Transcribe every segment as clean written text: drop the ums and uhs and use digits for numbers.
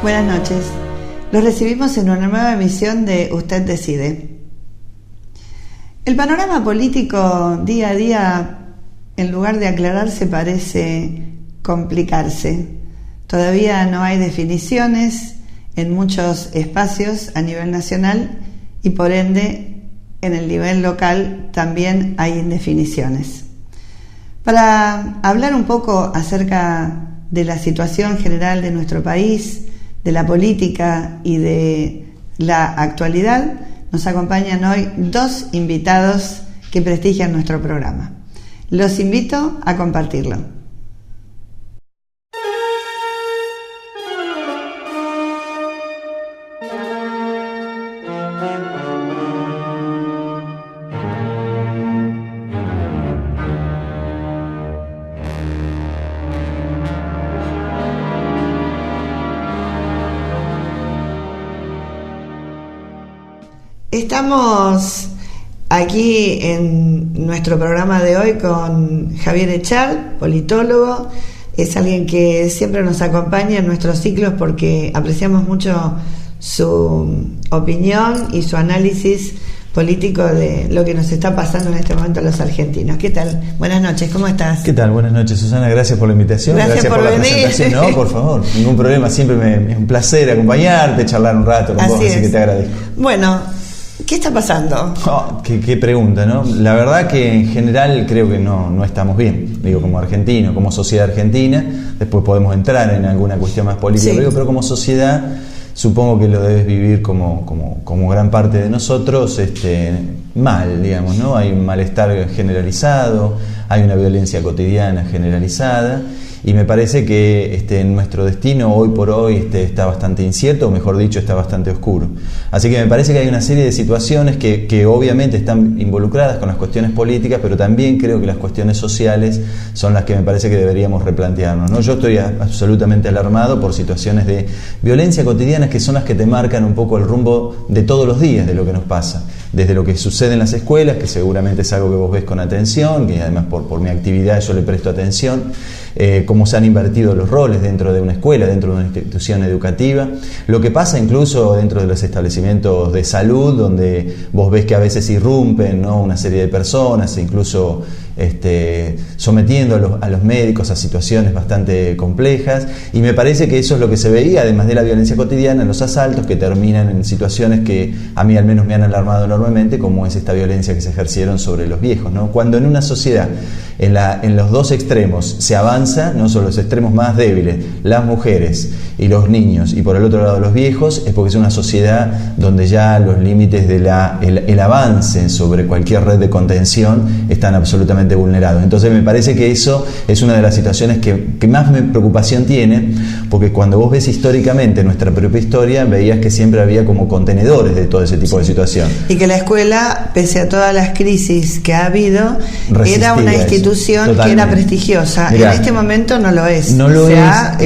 Buenas noches. Los recibimos en una nueva emisión de Usted Decide. El panorama político día a día, en lugar de aclararse, parece complicarse. Todavía no hay definiciones en muchos espacios a nivel nacional y por ende en el nivel local también hay indefiniciones. Para hablar un poco acerca de la situación general de nuestro país, de la política y de la actualidad, nos acompañan hoy dos invitados que prestigian nuestro programa. Los invito a compartirlo. Estamos aquí en nuestro programa de hoy con Javier Echard, politólogo. Es alguien que siempre nos acompaña en nuestros ciclos porque apreciamos mucho su opinión y su análisis político de lo que nos está pasando en este momento a los argentinos. ¿Qué tal? Buenas noches, ¿cómo estás? ¿Qué tal? Buenas noches, Susana, gracias por la invitación. Gracias por la venir. presentación. No, por favor, ningún problema, siempre es un placer acompañarte, charlar un rato con vos, así que te agradezco. Bueno, ¿qué está pasando? Qué pregunta, ¿no? La verdad que en general creo que no estamos bien, digo, como argentino, como sociedad argentina. Después podemos entrar en alguna cuestión más política, sí, pero como sociedad supongo que lo debes vivir como gran parte de nosotros, mal, digamos, ¿no? Hay un malestar generalizado, hay una violencia cotidiana generalizada, y me parece que nuestro destino hoy por hoy está bastante incierto, o mejor dicho, está bastante oscuro. Así que me parece que hay una serie de situaciones que obviamente están involucradas con las cuestiones políticas, pero también creo que las cuestiones sociales son las que me parece que deberíamos replantearnos, ¿no? Yo estoy absolutamente alarmado por situaciones de violencia cotidiana que son las que te marcan un poco el rumbo de todos los días de lo que nos pasa. Desde lo que sucede en las escuelas, que seguramente es algo que vos ves con atención, que además por mi actividad yo le presto atención, cómo se han invertido los roles dentro de una escuela, dentro de una institución educativa, lo que pasa incluso dentro de los establecimientos de salud, donde vos ves que a veces irrumpen, ¿no?, una serie de personas, incluso sometiendo a los médicos a situaciones bastante complejas, y me parece que eso es lo que se veía, además de la violencia cotidiana, los asaltos que terminan en situaciones que a mí al menos me han alarmado enormemente, como es esta violencia que se ejercieron sobre los viejos, ¿no? Cuando en una sociedad, en los dos extremos, se avanza, no solo los extremos más débiles, las mujeres y los niños, y por el otro lado los viejos, es porque es una sociedad donde ya los límites de el avance sobre cualquier red de contención están absolutamente vulnerados. Entonces me parece que eso es una de las situaciones que más preocupación tiene, porque cuando vos ves históricamente nuestra propia historia, veías que siempre había como contenedores de todo ese tipo de situación. Y que la escuela, pese a todas las crisis que ha habido, era una institución que era prestigiosa. Mirá, en este momento no lo es. Se ha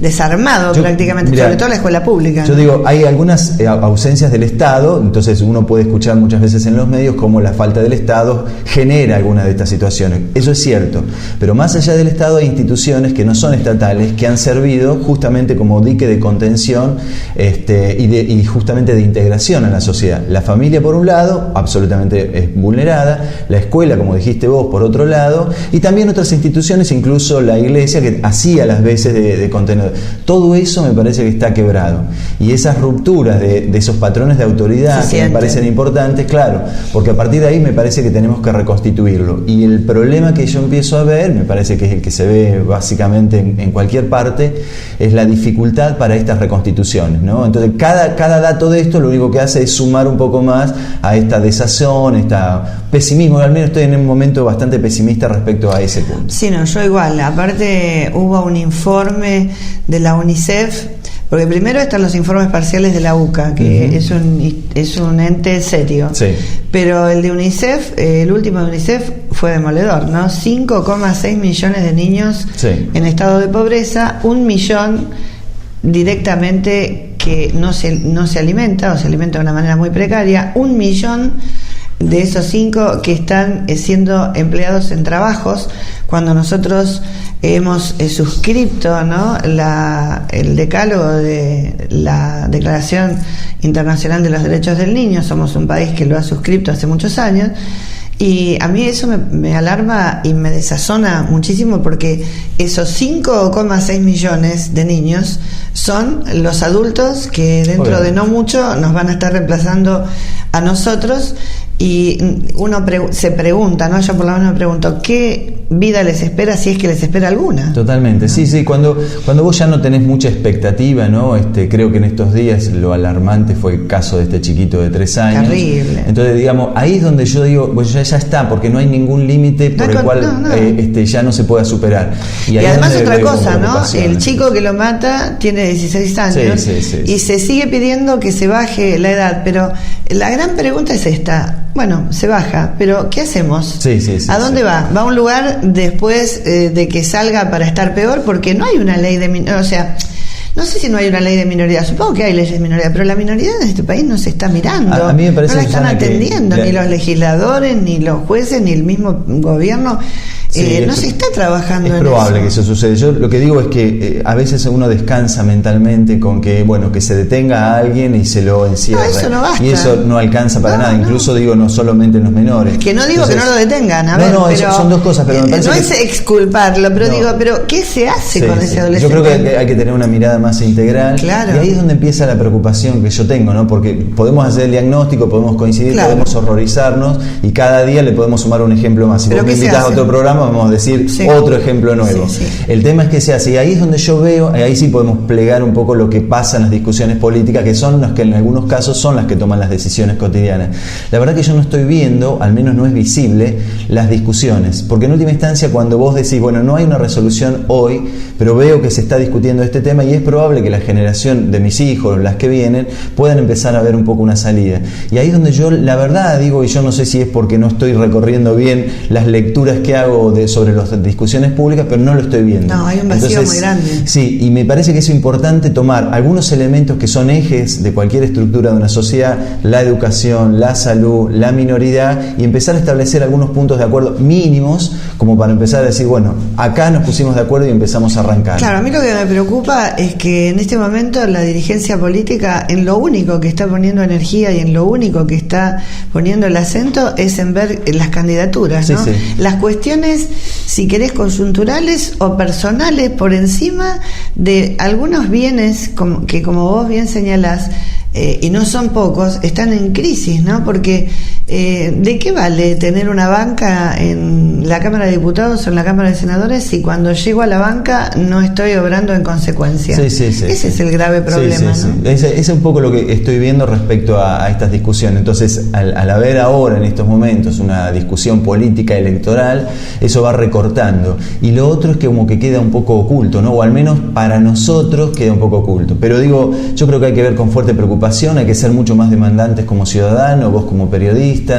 desarmado prácticamente, sobre todo la escuela pública. Yo digo, hay algunas ausencias del Estado, entonces uno puede escuchar muchas veces en los medios cómo la falta del Estado genera algunas de estas situaciones. Eso es cierto, pero más allá del Estado hay instituciones que no son estatales, que han servido justamente como dique de contención y justamente de integración a la sociedad. La familia, por un lado, absolutamente vulnerada, la escuela, como dijiste vos, por otro lado, y también otras instituciones, incluso la iglesia, que hacía las veces de contenedor. Todo eso me parece que está quebrado, y esas rupturas de esos patrones de autoridad que me parecen importantes, claro, porque a partir de ahí me parece que tenemos que reconstituirlo. ocurriendo. Y el problema que yo empiezo a ver, me parece que es el que se ve básicamente en cualquier parte, es la dificultad para estas reconstituciones, ¿no? Entonces cada dato de esto lo único que hace es sumar un poco más a esta desazón, este pesimismo. Al menos estoy en un momento bastante pesimista respecto a ese punto. Sí, no, yo igual. Aparte hubo un informe de la UNICEF, porque primero están los informes parciales de la UCA, que es un ente serio. Sí. Pero el de UNICEF, el último de UNICEF fue demoledor, ¿no? 5,6 millones de niños en estado de pobreza, 1 millón directamente que no se alimenta, o se alimenta de una manera muy precaria, 1 millón de esos 5 que están siendo empleados en trabajos, cuando nosotros hemos suscripto, ¿no?, el decálogo de la Declaración Internacional de los Derechos del Niño. Somos un país que lo ha suscripto hace muchos años, y a mí eso me alarma y me desazona muchísimo, porque esos 5,6 millones de niños son los adultos que dentro de no mucho nos van a estar reemplazando a nosotros. Y uno se pregunta, ¿no? Yo por lo menos me pregunto, ¿qué vida les espera, si es que les espera alguna? Totalmente, sí, cuando vos ya no tenés mucha expectativa, ¿no? Creo que en estos días lo alarmante fue el caso de este chiquito de 3 años. Terrible. Entonces, digamos, ahí es donde yo digo, pues ya está, porque no hay ningún límite por el cual ya no se pueda superar. Y además otra cosa, ¿no? El chico que lo mata tiene 16 años y se sigue pidiendo que se baje la edad, pero la gran pregunta es esta. Bueno, se baja, pero ¿qué hacemos? ¿A dónde va? ¿Va a un lugar después de que salga para estar peor? Porque no hay una ley de minoría, o sea, no sé si no hay una ley de minoría, supongo que hay leyes de minoría, pero la minoría en este país no se está mirando, a mí me parece, no la están atendiendo, ni los legisladores, ni los jueces, ni el mismo gobierno. No se está trabajando en eso. Es probable que eso suceda. Yo lo que digo es que a veces uno descansa mentalmente con que se detenga a alguien y se lo encierre. No, eso no basta. Y eso no alcanza para nada. Incluso digo, no solamente en los menores. Que no digo que no lo detengan, pero son dos cosas, pero me parece no es exculparlo, pero digo, pero ¿qué se hace con ese adolescente? Yo creo que hay que tener una mirada más integral. Claro. Y ahí es donde empieza la preocupación que yo tengo, ¿no? Porque podemos hacer el diagnóstico, podemos coincidir, podemos horrorizarnos, y cada día le podemos sumar un ejemplo más. Si vos me invitas a otro programa, vamos a decir otro ejemplo nuevo. El tema es que se hace, y ahí es donde yo veo, ahí sí podemos plegar un poco lo que pasa en las discusiones políticas, que son las que en algunos casos son las que toman las decisiones cotidianas. La verdad que yo no estoy viendo, al menos no es visible, las discusiones, porque en última instancia cuando vos decís, bueno, no hay una resolución hoy, pero veo que se está discutiendo este tema, y es probable que la generación de mis hijos, las que vienen, puedan empezar a ver un poco una salida. Y ahí es donde yo, la verdad, digo, y yo no sé si es porque no estoy recorriendo bien las lecturas que hago sobre las discusiones públicas, pero no lo estoy viendo. No, hay un vacío muy grande. Sí, y me parece que es importante tomar algunos elementos que son ejes de cualquier estructura de una sociedad, la educación, la salud, la minoridad, y empezar a establecer algunos puntos de acuerdo mínimos, como para empezar a decir, bueno, acá nos pusimos de acuerdo y empezamos a arrancar. Claro, a mí lo que me preocupa es que en este momento la dirigencia política, en lo único que está poniendo energía y en lo único que está poniendo el acento es en ver las candidaturas, ¿no? Las cuestiones, si querés, coyunturales o personales, por encima de algunos bienes que, como vos bien señalás, y no son pocos, están en crisis, ¿no? Porque ¿de qué vale tener una banca en la Cámara de Diputados o en la Cámara de Senadores si cuando llego a la banca no estoy obrando en consecuencia? Ese es el grave problema, ¿no? Ese es un poco lo que estoy viendo respecto a estas discusiones. Entonces, al haber ahora en estos momentos una discusión política electoral, eso va recortando. Y lo otro es que como que queda un poco oculto, ¿no? O al menos para nosotros queda un poco oculto. Pero digo, yo creo que hay que ver con fuerte preocupación, hay que ser mucho más demandantes como ciudadanos, vos como periodista,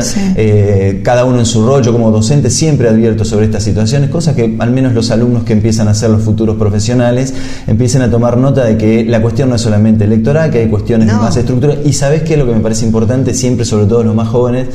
cada uno en su rol. Yo como docente siempre advierto sobre estas situaciones, cosas que al menos los alumnos que empiezan a ser los futuros profesionales empiecen a tomar nota de que la cuestión no es solamente electoral, que hay cuestiones de más estructura. Y ¿sabés qué es lo que me parece importante siempre, sobre todo los más jóvenes?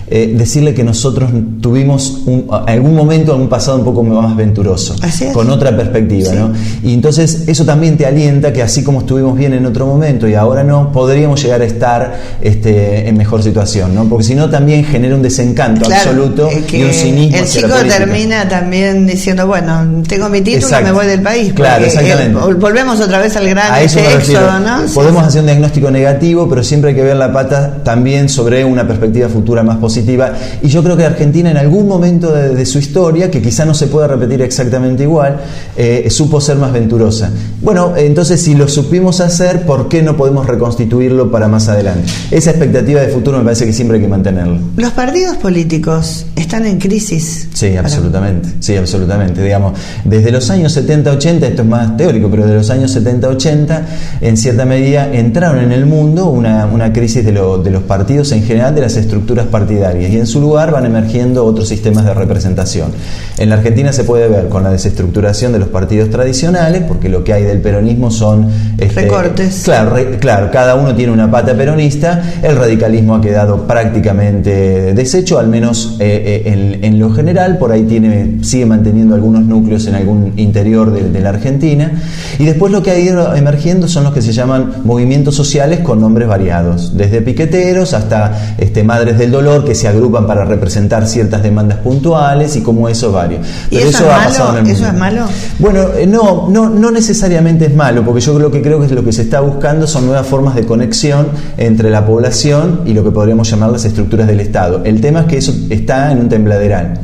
Decirle que nosotros tuvimos algún momento, algún pasado un poco más venturoso, con otra perspectiva, ¿no? Y entonces eso también te alienta que así como estuvimos bien en otro momento y ahora no, podríamos llegar a estar en mejor situación, ¿no? Porque si no también genera un desencanto absoluto y un cinismo. El chico termina también diciendo, bueno, tengo mi título, me voy del país. Claro, exactamente. Volvemos otra vez al gran éxodo, ¿no? Podemos hacer un diagnóstico negativo, pero siempre hay que ver la pata también sobre una perspectiva futura más positiva. positiva, y yo creo que Argentina en algún momento de su historia, que quizá no se pueda repetir exactamente igual, supo ser más venturosa. Bueno, entonces si lo supimos hacer, ¿por qué no podemos reconstituirlo para más adelante? Esa expectativa de futuro me parece que siempre hay que mantenerlo. ¿Los partidos políticos están en crisis? Sí, absolutamente. Sí, absolutamente. Digamos, desde los años 70-80, esto es más teórico, pero de los años 70-80, en cierta medida entraron en el mundo una crisis de los partidos en general, de las estructuras partidarias, y en su lugar van emergiendo otros sistemas de representación. En la Argentina se puede ver con la desestructuración de los partidos tradicionales, porque lo que hay del peronismo son recortes. Claro, cada uno tiene una pata peronista. El radicalismo ha quedado prácticamente deshecho, al menos en lo general. Por ahí sigue manteniendo algunos núcleos en algún interior de la Argentina, y después lo que ha ido emergiendo son los que se llaman movimientos sociales con nombres variados, desde piqueteros hasta madres del dolor, que se agrupan para representar ciertas demandas puntuales, y como eso varios. Pero ¿y eso ha pasado en el mundo. ¿Eso es malo? Bueno, no necesariamente es malo, porque yo creo que lo que se está buscando son nuevas formas de conexión entre la población y lo que podríamos llamar las estructuras del Estado. El tema es que eso está en un tembladeral,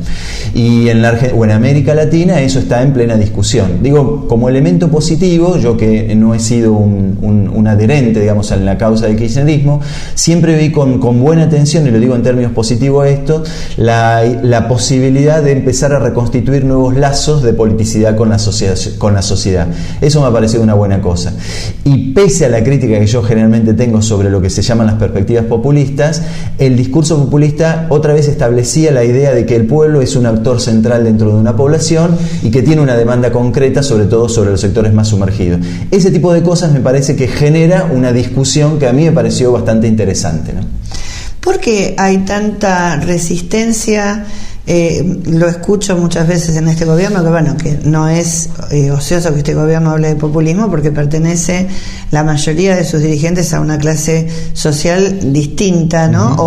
y en América Latina eso está en plena discusión. Digo, como elemento positivo, yo que no he sido un adherente, digamos, en la causa del kirchnerismo, siempre vi con buena atención, y lo digo en términos positivos esto, la posibilidad de empezar a reconstituir nuevos lazos de politicidad con la sociedad. Eso me ha parecido una buena cosa. Y pese a la crítica que yo generalmente tengo sobre lo que se llaman las perspectivas populistas, el discurso populista otra vez establecía la idea de que el pueblo es un actor central dentro de una población y que tiene una demanda concreta, sobre todo sobre los sectores más sumergidos. Ese tipo de cosas me parece que genera una discusión que a mí me pareció bastante interesante, ¿no? ¿Por qué hay tanta resistencia? Lo escucho muchas veces en este gobierno, que no es ocioso que este gobierno hable de populismo, porque pertenece la mayoría de sus dirigentes a una clase social distinta, ¿no?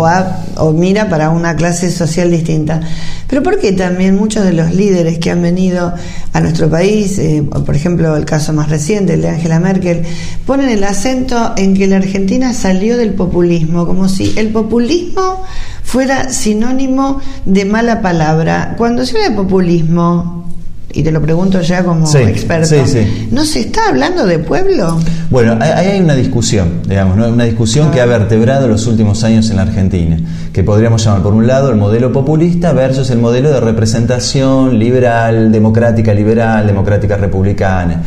O mira para una clase social distinta. Pero ¿por qué también muchos de los líderes que han venido a nuestro país, por ejemplo el caso más reciente, el de Angela Merkel, ponen el acento en que la Argentina salió del populismo, como si el populismo fuera sinónimo de mala palabra? Cuando se habla de populismo, y te lo pregunto ya como experto, ¿no se está hablando de pueblo? Bueno, ahí hay una discusión, digamos, ¿no? Una discusión que ha vertebrado los últimos años en la Argentina, que podríamos llamar, por un lado, el modelo populista versus el modelo de representación liberal, democrática republicana.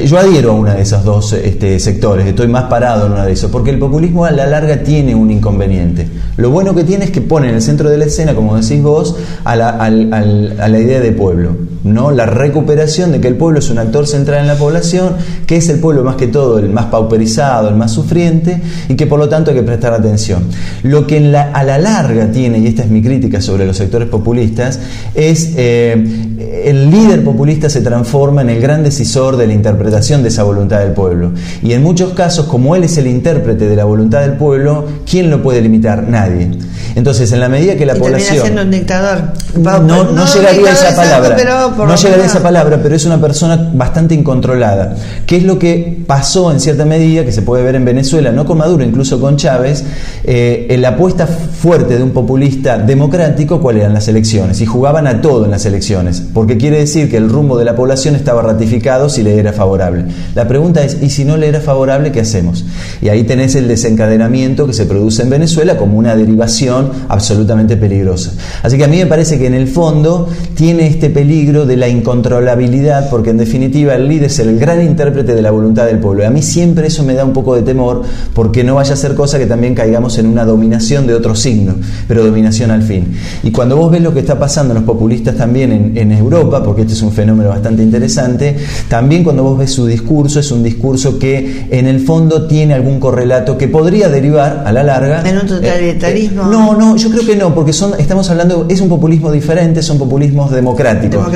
Yo adhiero a una de esos dos sectores, estoy más parado en una de esos, porque el populismo a la larga tiene un inconveniente. Lo bueno que tiene es que pone en el centro de la escena, como decís vos, a la idea de pueblo, ¿no? La recuperación de que el pueblo es un actor central en la población, que es el pueblo más que todo el más pauperizado, el más sufriente, y que por lo tanto hay que prestar atención. Lo que a la larga tiene, y esta es mi crítica sobre los sectores populistas, es el líder populista se transforma en el gran decisor de la interpretación de esa voluntad del pueblo, y en muchos casos, como él es el intérprete de la voluntad del pueblo, ¿quién lo puede limitar? Nadie. Entonces, en la medida que la población... termina siendo un dictador. No llegaría a esa palabra. No llegaría a esa palabra, pero es una persona bastante incontrolada. ¿Qué es lo que pasó en cierta medida, que se puede ver en Venezuela, no con Maduro, incluso con Chávez? La apuesta fuerte de un populista democrático, ¿cuál eran? Las elecciones. Y jugaban a todo en las elecciones, porque quiere decir que el rumbo de la población estaba ratificado si le era favorable. La pregunta es, ¿y si no le era favorable, qué hacemos? Y ahí tenés el desencadenamiento que se produce en Venezuela como una derivación absolutamente peligrosa. Así que a mí me parece que en el fondo tiene este peligro de la incontrolabilidad, porque en definitiva el líder es el gran intérprete de la voluntad del pueblo. Y a mí siempre eso me da un poco de temor, porque no vaya a ser cosa que también caigamos en una dominación de otro signo, pero dominación al fin. Y cuando vos ves lo que está pasando en los populistas también en Europa, porque este es un fenómeno bastante interesante, también cuando vos ves su discurso, es un discurso que en el fondo tiene algún correlato que podría derivar a la larga en un totalitarismo. No, yo creo que no, porque estamos hablando, es un populismo diferente, son populismos democráticos.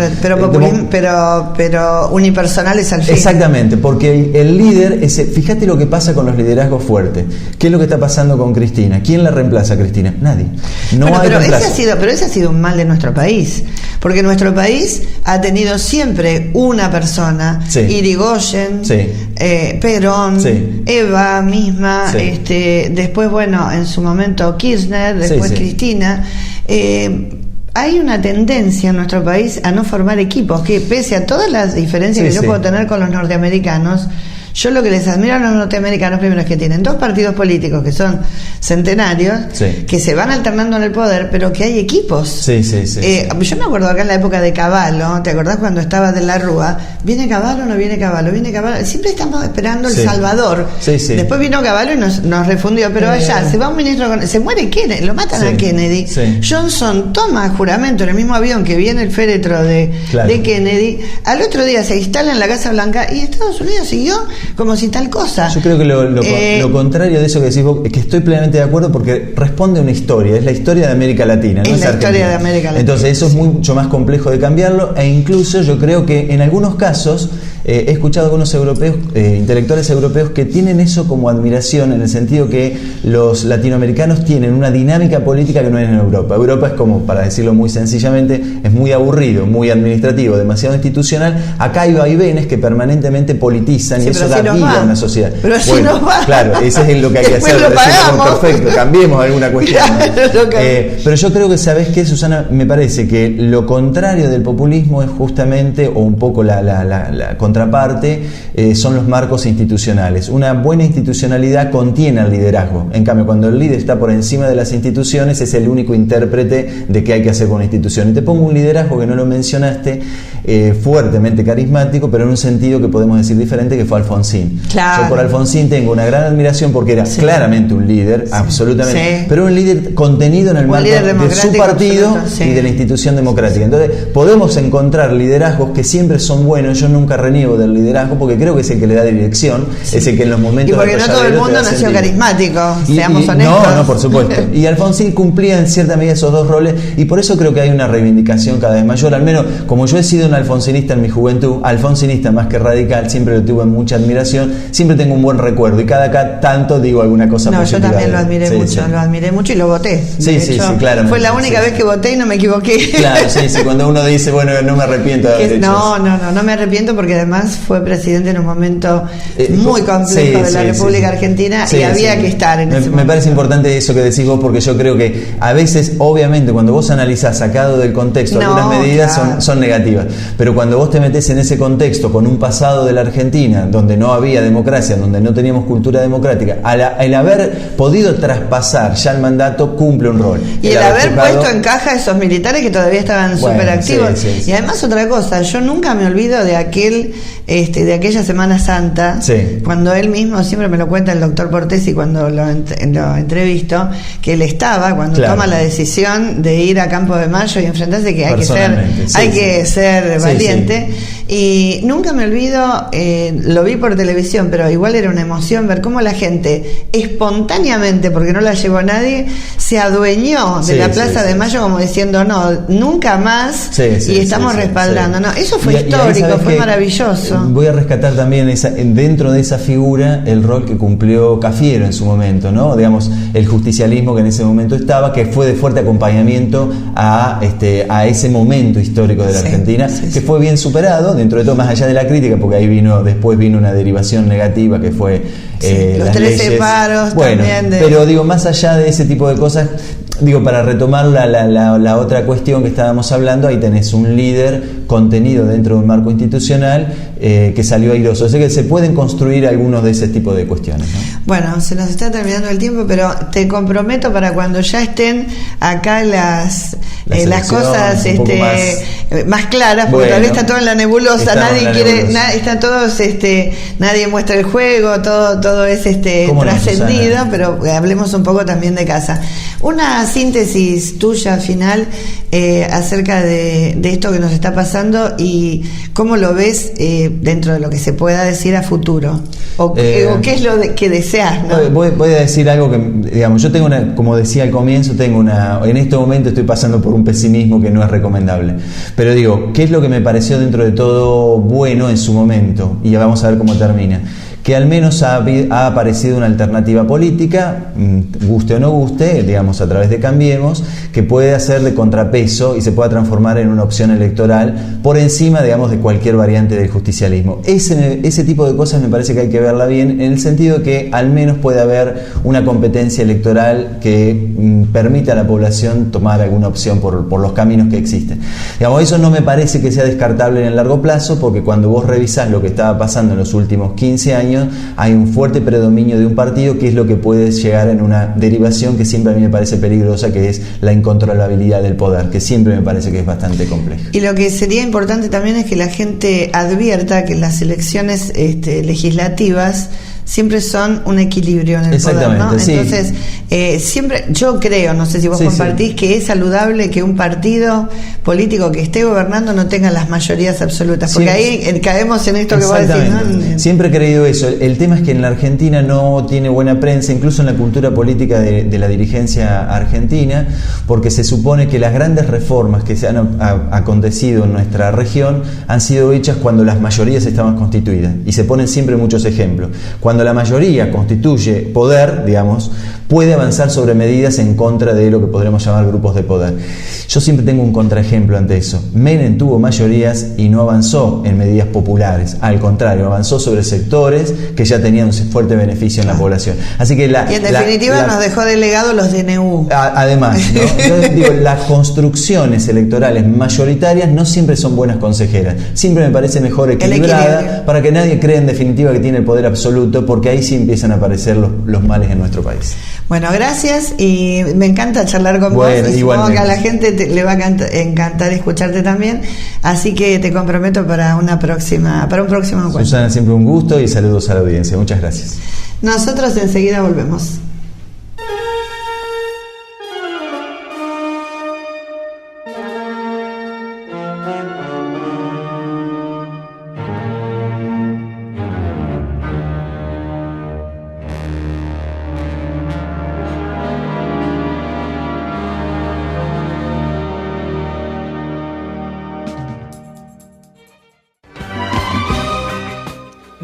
Pero unipersonales al fin. Exactamente, porque el líder, fíjate lo que pasa con los liderazgos fuertes. ¿Qué es lo que está pasando con Cristina? ¿Quién la reemplaza a Cristina? Nadie. Pero ese ha sido un mal de nuestro país, porque nuestro país ha tenido siempre una persona, Irigoyen, Perón, Eva misma, después, en su momento Kirchner, después sí. Cristina. Hay una tendencia en nuestro país a no formar equipos, que pese a todas las diferencias que yo puedo tener con los norteamericanos, yo lo que les admiro a los norteamericanos primero es que tienen 2 partidos políticos que son centenarios, que se van alternando en el poder, pero que hay equipos. Yo me acuerdo acá en la época de Cavallo, ¿te acordás cuando estaba de la Rúa? ¿Viene Cavallo o no viene Cavallo? Viene Cavallo. Siempre estamos esperando El Salvador. Después vino Cavallo y nos refundió, pero allá se va un ministro, se muere Kennedy, lo matan a Kennedy. Johnson toma juramento en el mismo avión que viene el féretro de Kennedy. Al otro día se instala en la Casa Blanca y Estados Unidos siguió como si tal cosa. Yo creo que lo contrario de eso que decís vos, es que estoy plenamente de acuerdo porque responde a una historia, es la historia de América Latina, no es la historia de América Latina. Entonces eso es mucho más complejo de cambiarlo, e incluso yo creo que en algunos casos he escuchado a algunos europeos, intelectuales europeos, que tienen eso como admiración, en el sentido que los latinoamericanos tienen una dinámica política que no es en Europa. Europa es como, para decirlo muy sencillamente, es muy aburrido, muy administrativo, demasiado institucional. Acá hay vaivenes que permanentemente politizan y eso da vida a una sociedad. Pero si nos va. Claro, eso es lo que hay que hacer. Perfecto, cambiemos alguna cuestión. Pero yo creo que, ¿sabés qué, Susana? Me parece que lo contrario del populismo es justamente, o un poco la contraparte, son los marcos institucionales. Una buena institucionalidad contiene al liderazgo. En cambio, cuando el líder está por encima de las instituciones, es el único intérprete de qué hay que hacer con una institución. Y te pongo un liderazgo que no lo mencionaste, fuertemente carismático, pero en un sentido que podemos decir diferente, que fue Alfonsín. Claro. Yo por Alfonsín tengo una gran admiración porque era claramente un líder, absolutamente, pero un líder contenido en el marco de su partido y de la institución democrática. Entonces, podemos encontrar liderazgos que siempre son buenos. Yo nunca reniego del liderazgo porque creo que es el que le da dirección, es el que en los momentos y porque no todo el mundo nació carismático, seamos honestos. No, por supuesto. Y Alfonsín cumplía en cierta medida esos 2 roles, y por eso creo que hay una reivindicación cada vez mayor. Al menos, como yo he sido un alfonsinista en mi juventud, alfonsinista más que radical, siempre lo tuve en mucha admiración, siempre tengo un buen recuerdo, y cada tanto digo alguna cosa positiva. Yo también lo admiré mucho y lo voté. Claramente. Fue la única vez que voté y no me equivoqué. Claro, cuando uno dice, bueno, no me arrepiento de haber hecho eso. No me arrepiento, porque además fue presidente en un momento muy complejo de la República Argentina, y había que estar en ese momento. Me parece importante eso que decís vos, porque yo creo que a veces, obviamente, cuando vos analizás sacado del contexto algunas medidas son negativas, pero cuando vos te metés en ese contexto con un pasado de la Argentina donde no había democracia, donde no teníamos cultura democrática, el haber podido traspasar ya el mandato cumple un rol. Y el haber puesto en caja a esos militares que todavía estaban súper activos. Y además, otra cosa, yo nunca me olvido de aquella Semana Santa, cuando él mismo, siempre me lo cuenta el doctor Portesi cuando lo entrevisto, que él estaba cuando toma la decisión de ir a Campo de Mayo y enfrentarse, que hay que ser valiente. Y nunca me olvido, lo vi por televisión, pero igual era una emoción ver cómo la gente espontáneamente, porque no la llevó nadie, se adueñó de la Plaza de Mayo, como diciendo, no, nunca más, y estamos respaldando. No, eso fue histórico, fue maravilloso. Voy a rescatar también dentro de esa figura el rol que cumplió Cafiero en su momento, ¿no? Digamos, el justicialismo que en ese momento estaba, que fue de fuerte acompañamiento a ese momento histórico de la Argentina, que fue bien superado, dentro de todo, más allá de la crítica, porque ahí después vino una derivación negativa que fue los 13 paros también. Pero digo, más allá de ese tipo de cosas, para retomar la otra cuestión que estábamos hablando, ahí tenés un líder contenido dentro de un marco institucional que salió airoso. O sea que se pueden construir algunos de ese tipo de cuestiones, ¿no? Bueno, se nos está terminando el tiempo, pero te comprometo para cuando ya estén acá las cosas más claras, porque todavía está todo en la nebulosa, nadie muestra el juego, todo es trascendido, no, pero hablemos un poco también de casa. Una síntesis tuya final acerca de esto que nos está pasando y cómo lo ves dentro de lo que se pueda decir a futuro, o qué es lo que deseas, ¿no? Voy a decir algo que, digamos, yo tengo como decía al comienzo, en este momento estoy pasando por un pesimismo que no es recomendable, pero digo, ¿qué es lo que me pareció dentro de todo bueno en su momento? Y ya vamos a ver cómo termina. que al menos ha aparecido una alternativa política, guste o no guste, digamos a través de Cambiemos, que puede hacer de contrapeso y se pueda transformar en una opción electoral por encima, digamos, de cualquier variante del justicialismo. Ese tipo de cosas me parece que hay que verla bien, en el sentido de que al menos puede haber una competencia electoral que permita a la población tomar alguna opción por los caminos que existen. Digamos, eso no me parece que sea descartable en el largo plazo, porque cuando vos revisás lo que estaba pasando en los últimos 15 años, hay un fuerte predominio de un partido, que es lo que puede llegar en una derivación que siempre a mí me parece peligrosa, que es la incontrolabilidad del poder, que siempre me parece que es bastante compleja. Y lo que sería importante también es que la gente advierta que las elecciones legislativas siempre son un equilibrio en el poder, ¿no? Sí. Entonces, siempre, yo creo, no sé si vos compartís, que es saludable que un partido político que esté gobernando no tenga las mayorías absolutas, porque ahí caemos en esto que vos decís, ¿no? Siempre he creído eso. El tema es que en la Argentina no tiene buena prensa, incluso en la cultura política de la dirigencia argentina, porque se supone que las grandes reformas que se han acontecido en nuestra región han sido hechas cuando las mayorías estaban constituidas, y se ponen siempre muchos ejemplos. Cuando la mayoría constituye poder, digamos, puede avanzar sobre medidas en contra de lo que podremos llamar grupos de poder. Yo siempre tengo un contraejemplo ante eso. Menem tuvo mayorías y no avanzó en medidas populares, al contrario, avanzó sobre sectores que ya tenían un fuerte beneficio en la población. Así que y en definitiva nos dejó de legado los DNU. Además, ¿no? Yo digo, las construcciones electorales mayoritarias no siempre son buenas consejeras. Siempre me parece mejor equilibrada, para que nadie cree en definitiva que tiene el poder absoluto, porque ahí sí empiezan a aparecer los males en nuestro país. Bueno, gracias, y me encanta charlar con vos, y supongo que a la gente le va a encantar escucharte también, así que te comprometo para un próximo encuentro. Susana, siempre un gusto, y saludos a la audiencia. Muchas gracias. Nosotros enseguida volvemos.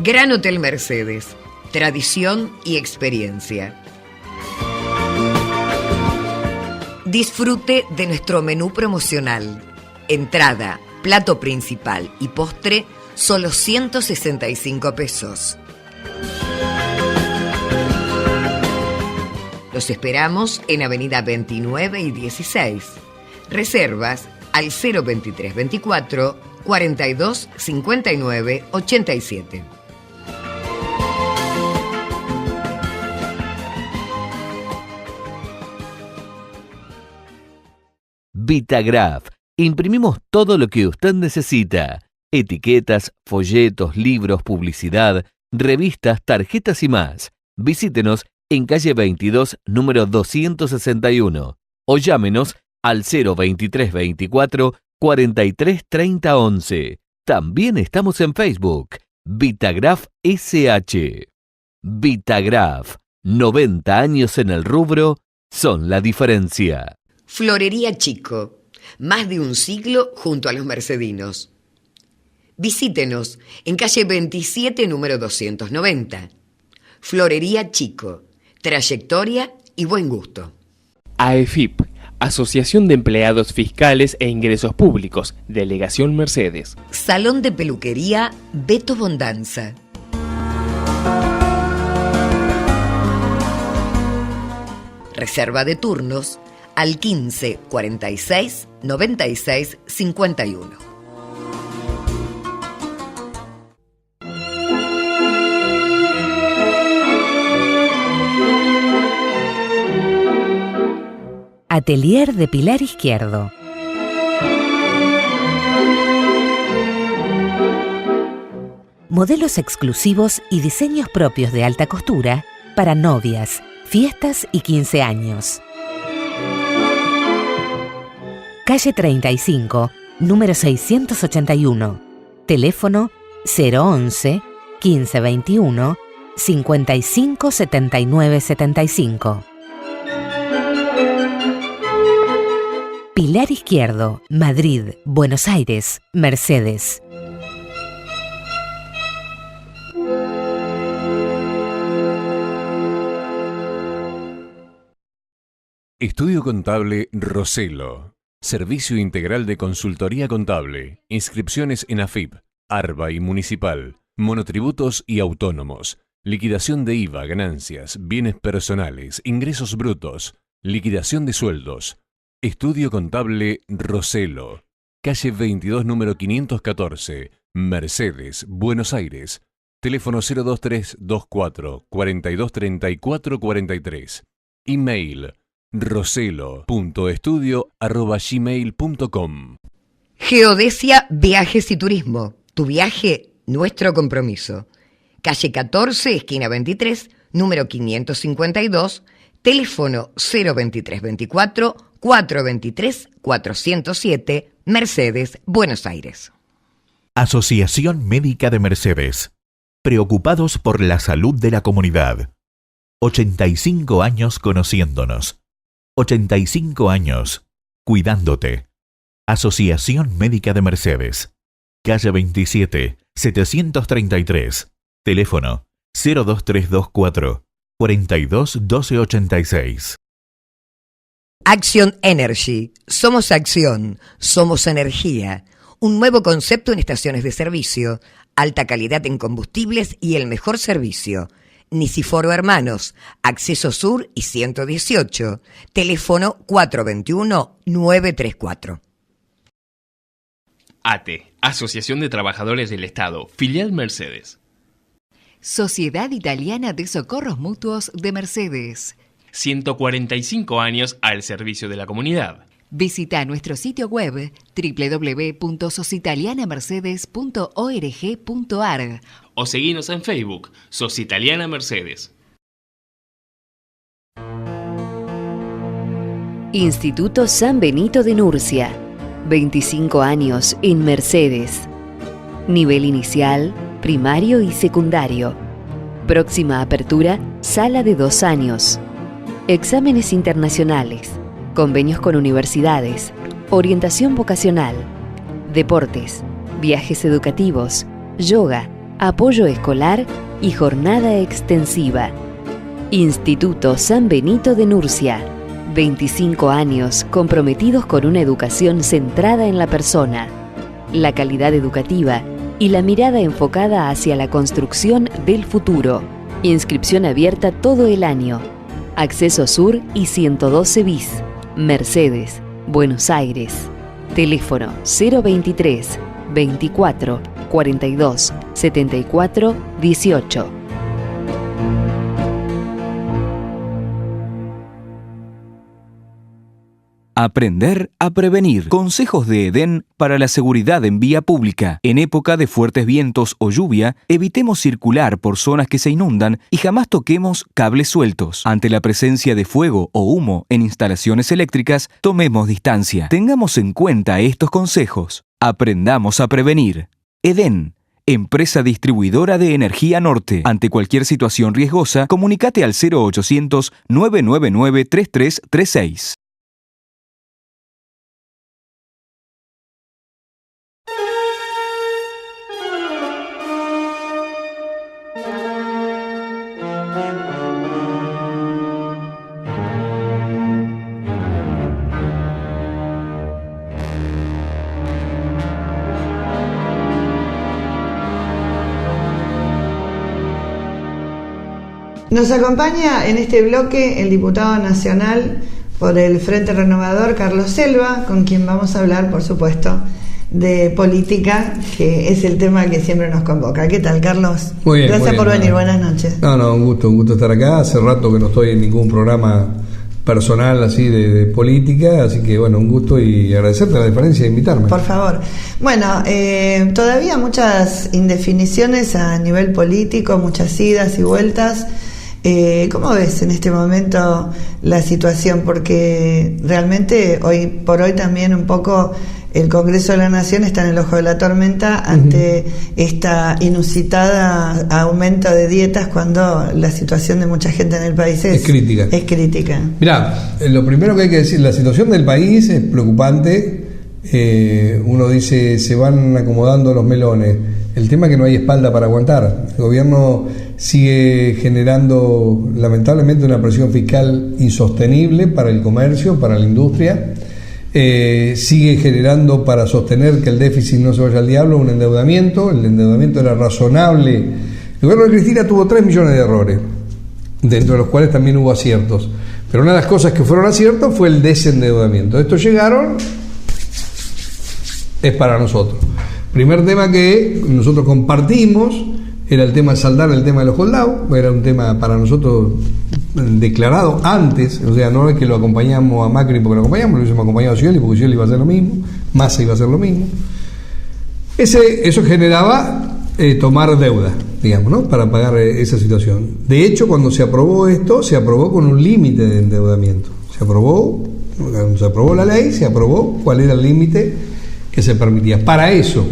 Gran Hotel Mercedes, tradición y experiencia. Disfrute de nuestro menú promocional. Entrada, plato principal y postre, solo 165 pesos. Los esperamos en Avenida 29 y 16. Reservas al 02324 42 59 87. Vitagraph. Imprimimos todo lo que usted necesita. Etiquetas, folletos, libros, publicidad, revistas, tarjetas y más. Visítenos en calle 22, número 261. O llámenos al 02324 43 30 11. También estamos en Facebook. Vitagraph SH. Vitagraph. 90 años en el rubro son la diferencia. Florería Chico, más de un siglo junto a los mercedinos. Visítenos en calle 27, número 290. Florería Chico, trayectoria y buen gusto. AEFIP, Asociación de Empleados Fiscales e Ingresos Públicos, Delegación Mercedes. Salón de Peluquería Beto Bondanza. Reserva de turnos al 15 46 96 51. Atelier de Pilar Izquierdo. Modelos exclusivos y diseños propios de alta costura para novias, fiestas y 15 años. Calle 35, número 681. Teléfono 011 1521 55 79 75. Pilar Izquierdo, Madrid, Buenos Aires, Mercedes. Estudio Contable Roselo. Servicio integral de consultoría contable. Inscripciones en AFIP, ARBA y Municipal. Monotributos y autónomos. Liquidación de IVA, ganancias, bienes personales, ingresos brutos. Liquidación de sueldos. Estudio Contable Roselo. Calle 22, número 514. Mercedes, Buenos Aires. Teléfono 02324 4234 43. Email roselo.estudio@gmail.com. Geodesia Viajes y Turismo. Tu viaje, nuestro compromiso. Calle 14, esquina 23, número 552. Teléfono 02324 423 407. Mercedes, Buenos Aires. Asociación Médica de Mercedes. Preocupados por la salud de la comunidad. 85 años conociéndonos. 85 años cuidándote. Asociación Médica de Mercedes. Calle 27, 733. Teléfono 02324 42 1286. Action Energy. Somos acción, somos energía. Un nuevo concepto en estaciones de servicio, alta calidad en combustibles y el mejor servicio. Niciforo Hermanos, Acceso Sur y 118. Teléfono 421-934. ATE, Asociación de Trabajadores del Estado, filial Mercedes. Sociedad Italiana de Socorros Mutuos de Mercedes. 145 años al servicio de la comunidad. Visita nuestro sitio web www.sositalianamercedes.org.ar o seguinos en Facebook, Sositaliana Mercedes. Instituto San Benito de Nurcia. 25 años en Mercedes. Nivel inicial, primario y secundario. Próxima apertura, sala de 2 años. Exámenes internacionales. Convenios con universidades. Orientación vocacional. Deportes. Viajes educativos. Yoga. Apoyo escolar y jornada extensiva. Instituto San Benito de Nurcia. 25 años comprometidos con una educación centrada en la persona, la calidad educativa y la mirada enfocada hacia la construcción del futuro. Inscripción abierta todo el año. Acceso Sur y 112 bis. Mercedes, Buenos Aires. Teléfono 023 24 42 74 18. Aprender a prevenir. Consejos de Edén para la seguridad en vía pública. En época de fuertes vientos o lluvia, evitemos circular por zonas que se inundan y jamás toquemos cables sueltos. Ante la presencia de fuego o humo en instalaciones eléctricas, tomemos distancia. Tengamos en cuenta estos consejos. Aprendamos a prevenir. Edén, empresa distribuidora de Energía Norte. Ante cualquier situación riesgosa, comunícate al 0800 999 3336. Nos acompaña en este bloque el diputado nacional por el Frente Renovador, Carlos Selva, con quien vamos a hablar, por supuesto, de política, que es el tema que siempre nos convoca. ¿Qué tal, Carlos? Muy bien. Gracias por venir, buenas noches. No, un gusto estar acá. Hace rato que no estoy en ningún programa personal así de política, así que bueno, un gusto y agradecerte la deferencia de invitarme. Por favor. Bueno, todavía muchas indefiniciones a nivel político, muchas idas y vueltas. ¿Cómo ves en este momento la situación? Porque realmente hoy por hoy también un poco el Congreso de la Nación está en el ojo de la tormenta ante esta inusitada aumento de dietas cuando la situación de mucha gente en el país es crítica. Mirá, lo primero que hay que decir, la situación del país es preocupante Uno dice, se van acomodando los melones. El tema es que no hay espalda para aguantar. El gobierno sigue generando, lamentablemente, una presión fiscal insostenible para el comercio, para la industria. Sigue generando, para sostener que el déficit no se vaya al diablo, un endeudamiento. El endeudamiento era razonable. El gobierno de Cristina tuvo 3 millones de errores, dentro de los cuales también hubo aciertos. Pero una de las cosas que fueron aciertos fue el desendeudamiento. Estos llegaron, es para nosotros. Primer tema que nosotros compartimos era el tema de saldar el tema de los holdados. Era un tema para nosotros declarado antes, o sea, no es que lo acompañamos a Macri porque lo acompañamos, lo hubiésemos acompañado a Scioli porque Scioli iba a hacer lo mismo, Massa iba a hacer lo mismo. Eso generaba tomar deuda, digamos, ¿no?, para pagar esa situación. De hecho, cuando se aprobó esto, se aprobó con un límite de endeudamiento. Se aprobó la ley, se aprobó cuál era el límite que se permitía. Para eso,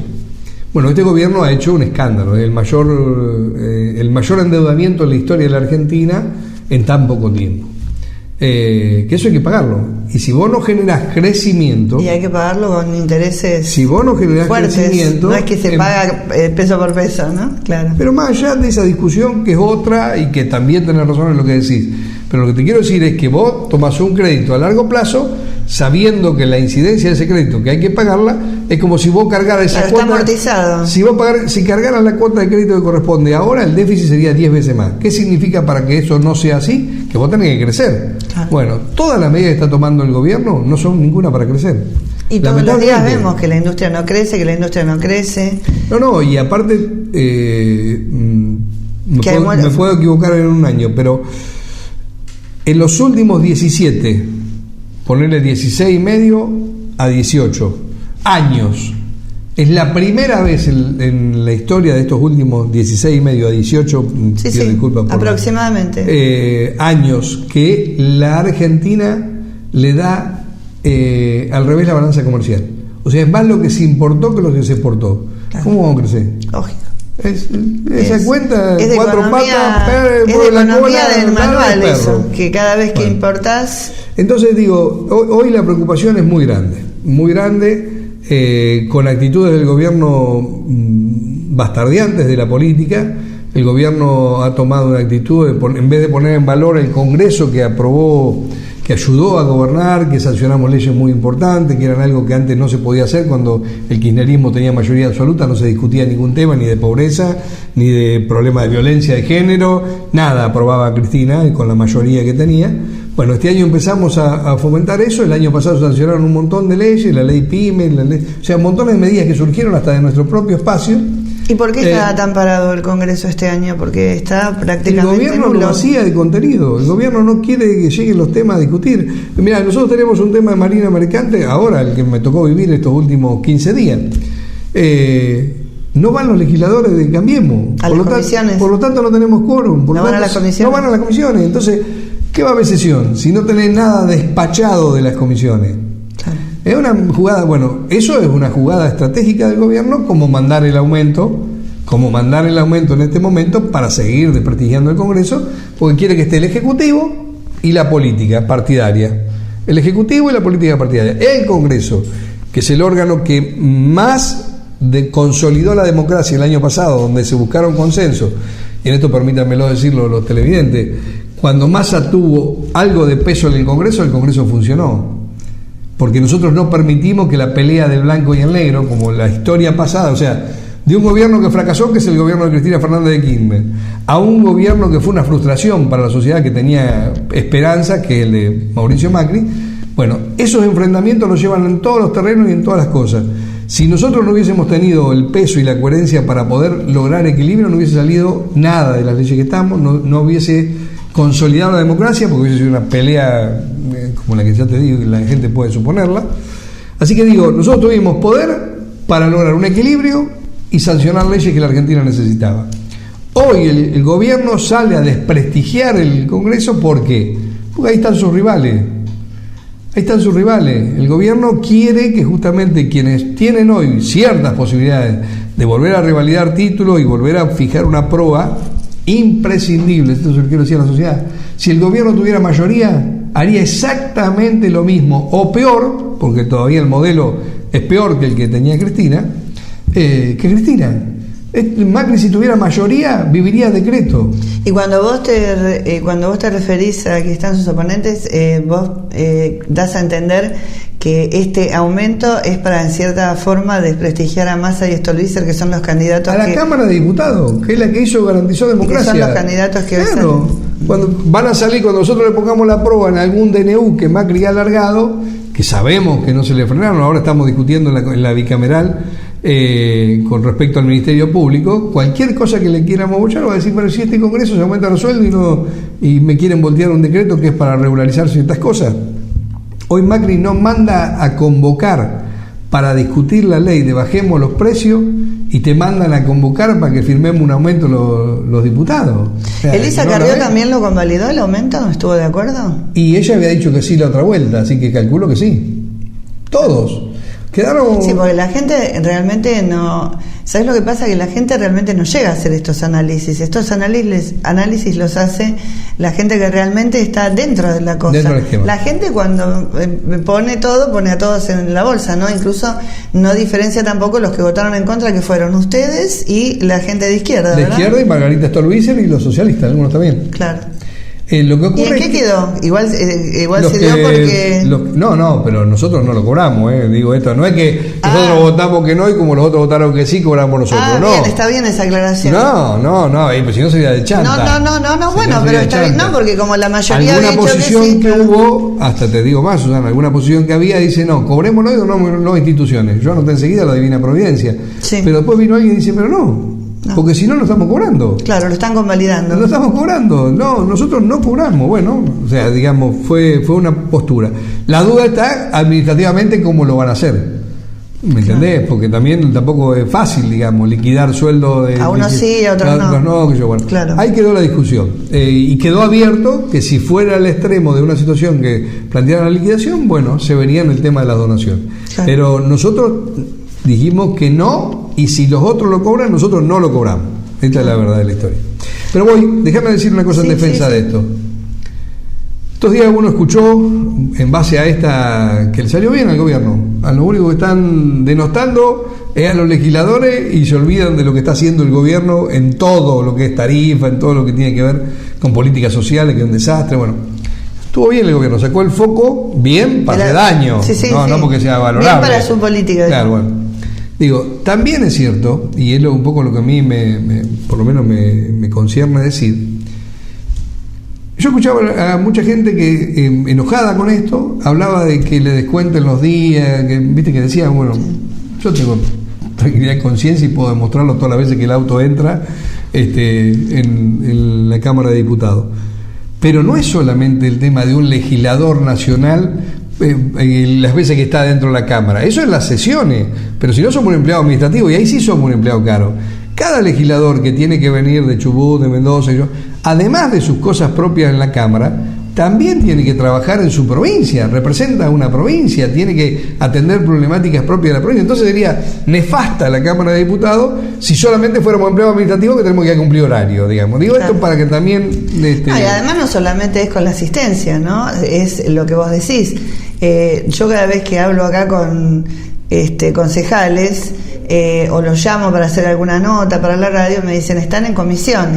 bueno, este gobierno ha hecho un escándalo, el mayor endeudamiento en la historia de la Argentina en tan poco tiempo. Que eso hay que pagarlo. Y si vos no generás crecimiento... Y hay que pagarlo con intereses si vos no generás fuertes, crecimiento... no es que se paga peso por peso, ¿no? Claro. Pero más allá de esa discusión, que es otra, y que también tenés razón en lo que decís, pero lo que te quiero decir es que vos tomás un crédito a largo plazo, sabiendo que la incidencia de ese crédito, que hay que pagarla, es como si vos cargaras esa cuota... Está amortizado. Si cargaras la cuota de crédito que corresponde ahora, el déficit sería 10 veces más. ¿Qué significa para que eso no sea así? Que vos tenés que crecer. Claro. Bueno, todas las medidas que está tomando el gobierno no son ninguna para crecer. Y todos los días vemos que la industria no crece, No, y aparte, me puedo equivocar en un año, pero en los últimos 17, ponerle 16 y medio a 18 años, es la primera vez en la historia de estos últimos 16 y medio a 18, pido disculpas por aproximadamente, años, que la Argentina le da al revés la balanza comercial. O sea, es más lo que se importó que lo que se exportó. Claro. ¿Cómo vamos a crecer? Lógico. Esa cuenta, es de 4 patas, es de economía del manual eso, que cada vez que importás... Entonces digo, hoy la preocupación es muy grande, con actitudes del gobierno bastardeantes de la política. El gobierno ha tomado una actitud en vez de poner en valor el Congreso que aprobó, que ayudó a gobernar, que sancionamos leyes muy importantes, que eran algo que antes no se podía hacer. Cuando el kirchnerismo tenía mayoría absoluta no se discutía ningún tema, ni de pobreza, ni de problema de violencia de género, nada aprobaba Cristina con la mayoría que tenía. Bueno, este año empezamos a fomentar eso. El año pasado sancionaron un montón de leyes, la ley PYME, o sea, montones de medidas que surgieron hasta de nuestro propio espacio. ¿Y por qué está tan parado el Congreso este año? Porque está prácticamente el gobierno nulo. Lo vacía de contenido. El gobierno no quiere que lleguen los temas a discutir. Mirá, nosotros tenemos un tema de marina mercante, ahora el que me tocó vivir estos últimos 15 días. No van los legisladores de Cambiemos. A las comisiones. Por lo tanto no tenemos quórum. No van a las comisiones. No van a las comisiones. Entonces, ¿qué va a haber sesión si no tenés nada despachado de las comisiones? Claro. Es una jugada, bueno, eso es una jugada estratégica del gobierno, como mandar el aumento en este momento para seguir desprestigiando el Congreso, porque quiere que esté el Ejecutivo y la política partidaria. El Ejecutivo y la política partidaria. El Congreso, que es el órgano que más consolidó la democracia el año pasado, donde se buscaron consensos, y en esto permítanmelo decirlo los televidentes, cuando Massa tuvo algo de peso en el Congreso funcionó. Porque nosotros no permitimos que la pelea del blanco y el negro, como la historia pasada, o sea, de un gobierno que fracasó, que es el gobierno de Cristina Fernández de Kirchner, a un gobierno que fue una frustración para la sociedad, que tenía esperanza, que es el de Mauricio Macri. Bueno, esos enfrentamientos nos llevan en todos los terrenos y en todas las cosas. Si nosotros no hubiésemos tenido el peso y la coherencia para poder lograr equilibrio, no hubiese salido nada de las leyes que estamos, no hubiese consolidado la democracia, porque hubiese sido una pelea como la que ya te digo, la gente puede suponerla. Así que digo, nosotros tuvimos poder para lograr un equilibrio y sancionar leyes que la Argentina necesitaba. Hoy el gobierno sale a desprestigiar el Congreso. ¿Por qué? Porque ahí están sus rivales. El gobierno quiere que justamente quienes tienen hoy ciertas posibilidades de volver a revalidar títulos y volver a fijar una proa imprescindible, esto es lo que quiero decir a la sociedad, si el gobierno tuviera mayoría, haría exactamente lo mismo o peor, porque todavía el modelo es peor que el que tenía Cristina, Macri, si tuviera mayoría, viviría decreto. Y cuando vos te referís a que están sus oponentes, vos das a entender que este aumento es para, en cierta forma, desprestigiar a Massa y Stolbizer, que son los candidatos a la Cámara de Diputados, que es la que garantizó democracia. Que son los candidatos que claro, cuando van a salir, cuando nosotros le pongamos la prueba en algún DNU que Macri ha alargado, que sabemos que no se le frenaron, ahora estamos discutiendo en la bicameral con respecto al Ministerio Público, cualquier cosa que le quieramos bochar va a decir, pero si este Congreso se aumenta los sueldos y me quieren voltear un decreto que es para regularizar ciertas cosas. Hoy Macri no manda a convocar para discutir la ley de bajemos los precios y te mandan a convocar para que firmemos un aumento los diputados. O sea, ¿Elisa Carrió también lo convalidó el aumento? ¿No estuvo de acuerdo? Y ella había dicho que sí la otra vuelta, así que calculo que sí. Todos. Quedaron... Sí, porque la gente realmente no... ¿Sabes lo que pasa? Que la gente realmente no llega a hacer estos análisis. Estos análisis los hace la gente que realmente está dentro de la cosa. Dentro del esquema. La gente cuando pone a todos en la bolsa, ¿no? Incluso no diferencia tampoco los que votaron en contra, que fueron ustedes y la gente de izquierda, de ¿verdad? Izquierda y Margarita Stolbizer y los socialistas, algunos también. Claro. Lo que ocurre ¿Y en qué quedó? Igual se dio porque... No, pero nosotros no lo cobramos, Digo, esto no es que nosotros votamos que no y como los otros votaron que sí, cobramos nosotros, no. Bien, está bien esa aclaración. No, pues si no sería de chanta. No, bueno, pero está bien, no, porque como la mayoría alguna había posición dicho que hubo, hasta te digo más, Susana, alguna posición que había, dice, no, cobrémoslo y no instituciones. Yo anoté enseguida la Divina Providencia. Sí. Pero después vino alguien y dice, pero no. Porque si no, lo estamos cobrando. Claro, lo están convalidando. Lo estamos cobrando. No, nosotros no cobramos. Bueno, o sea, digamos, fue una postura. La duda está administrativamente cómo lo van a hacer. ¿Me entendés? Porque tampoco es fácil, digamos, liquidar sueldo de... A unos sí, a otros no. Bueno, claro. Ahí quedó la discusión. Y quedó abierto que si fuera al extremo de una situación que planteara la liquidación, bueno, se vería en el tema de la donación. Claro. Pero nosotros dijimos que no, y si los otros lo cobran, nosotros no lo cobramos. Esta es la verdad de la historia. Pero déjame decir una cosa en defensa de esto. Estos días uno escuchó, en base a esta, que le salió bien al gobierno. A lo único que están denostando es a los legisladores y se olvidan de lo que está haciendo el gobierno en todo lo que es tarifa, en todo lo que tiene que ver con políticas sociales, que es un desastre. Bueno, estuvo bien el gobierno, sacó el foco bien para hacer daño, no porque sea valorable. Bien para su política. Claro, bueno. Digo, también es cierto, y es un poco lo que a mí por lo menos me concierne decir, yo escuchaba a mucha gente que enojada con esto, hablaba de que le descuenten los días, que viste que decían, bueno, yo tengo tranquilidad de conciencia y puedo demostrarlo todas las veces que el auto entra en la Cámara de Diputados. Pero no es solamente el tema de un legislador nacional las veces que está dentro de la Cámara. Eso es las sesiones, pero si no somos un empleado administrativo, y ahí sí somos un empleado caro. Cada legislador que tiene que venir de Chubut, de Mendoza, además de sus cosas propias en la Cámara, también tiene que trabajar en su provincia, representa una provincia, tiene que atender problemáticas propias de la provincia. Entonces sería nefasta la Cámara de Diputados si solamente fuéramos empleados administrativos que tenemos que cumplir horario, digamos. Digo esto para que también... y además no solamente es con la asistencia, ¿no? Es lo que vos decís. Yo cada vez que hablo acá con concejales o los llamo para hacer alguna nota para la radio, me dicen están en comisión,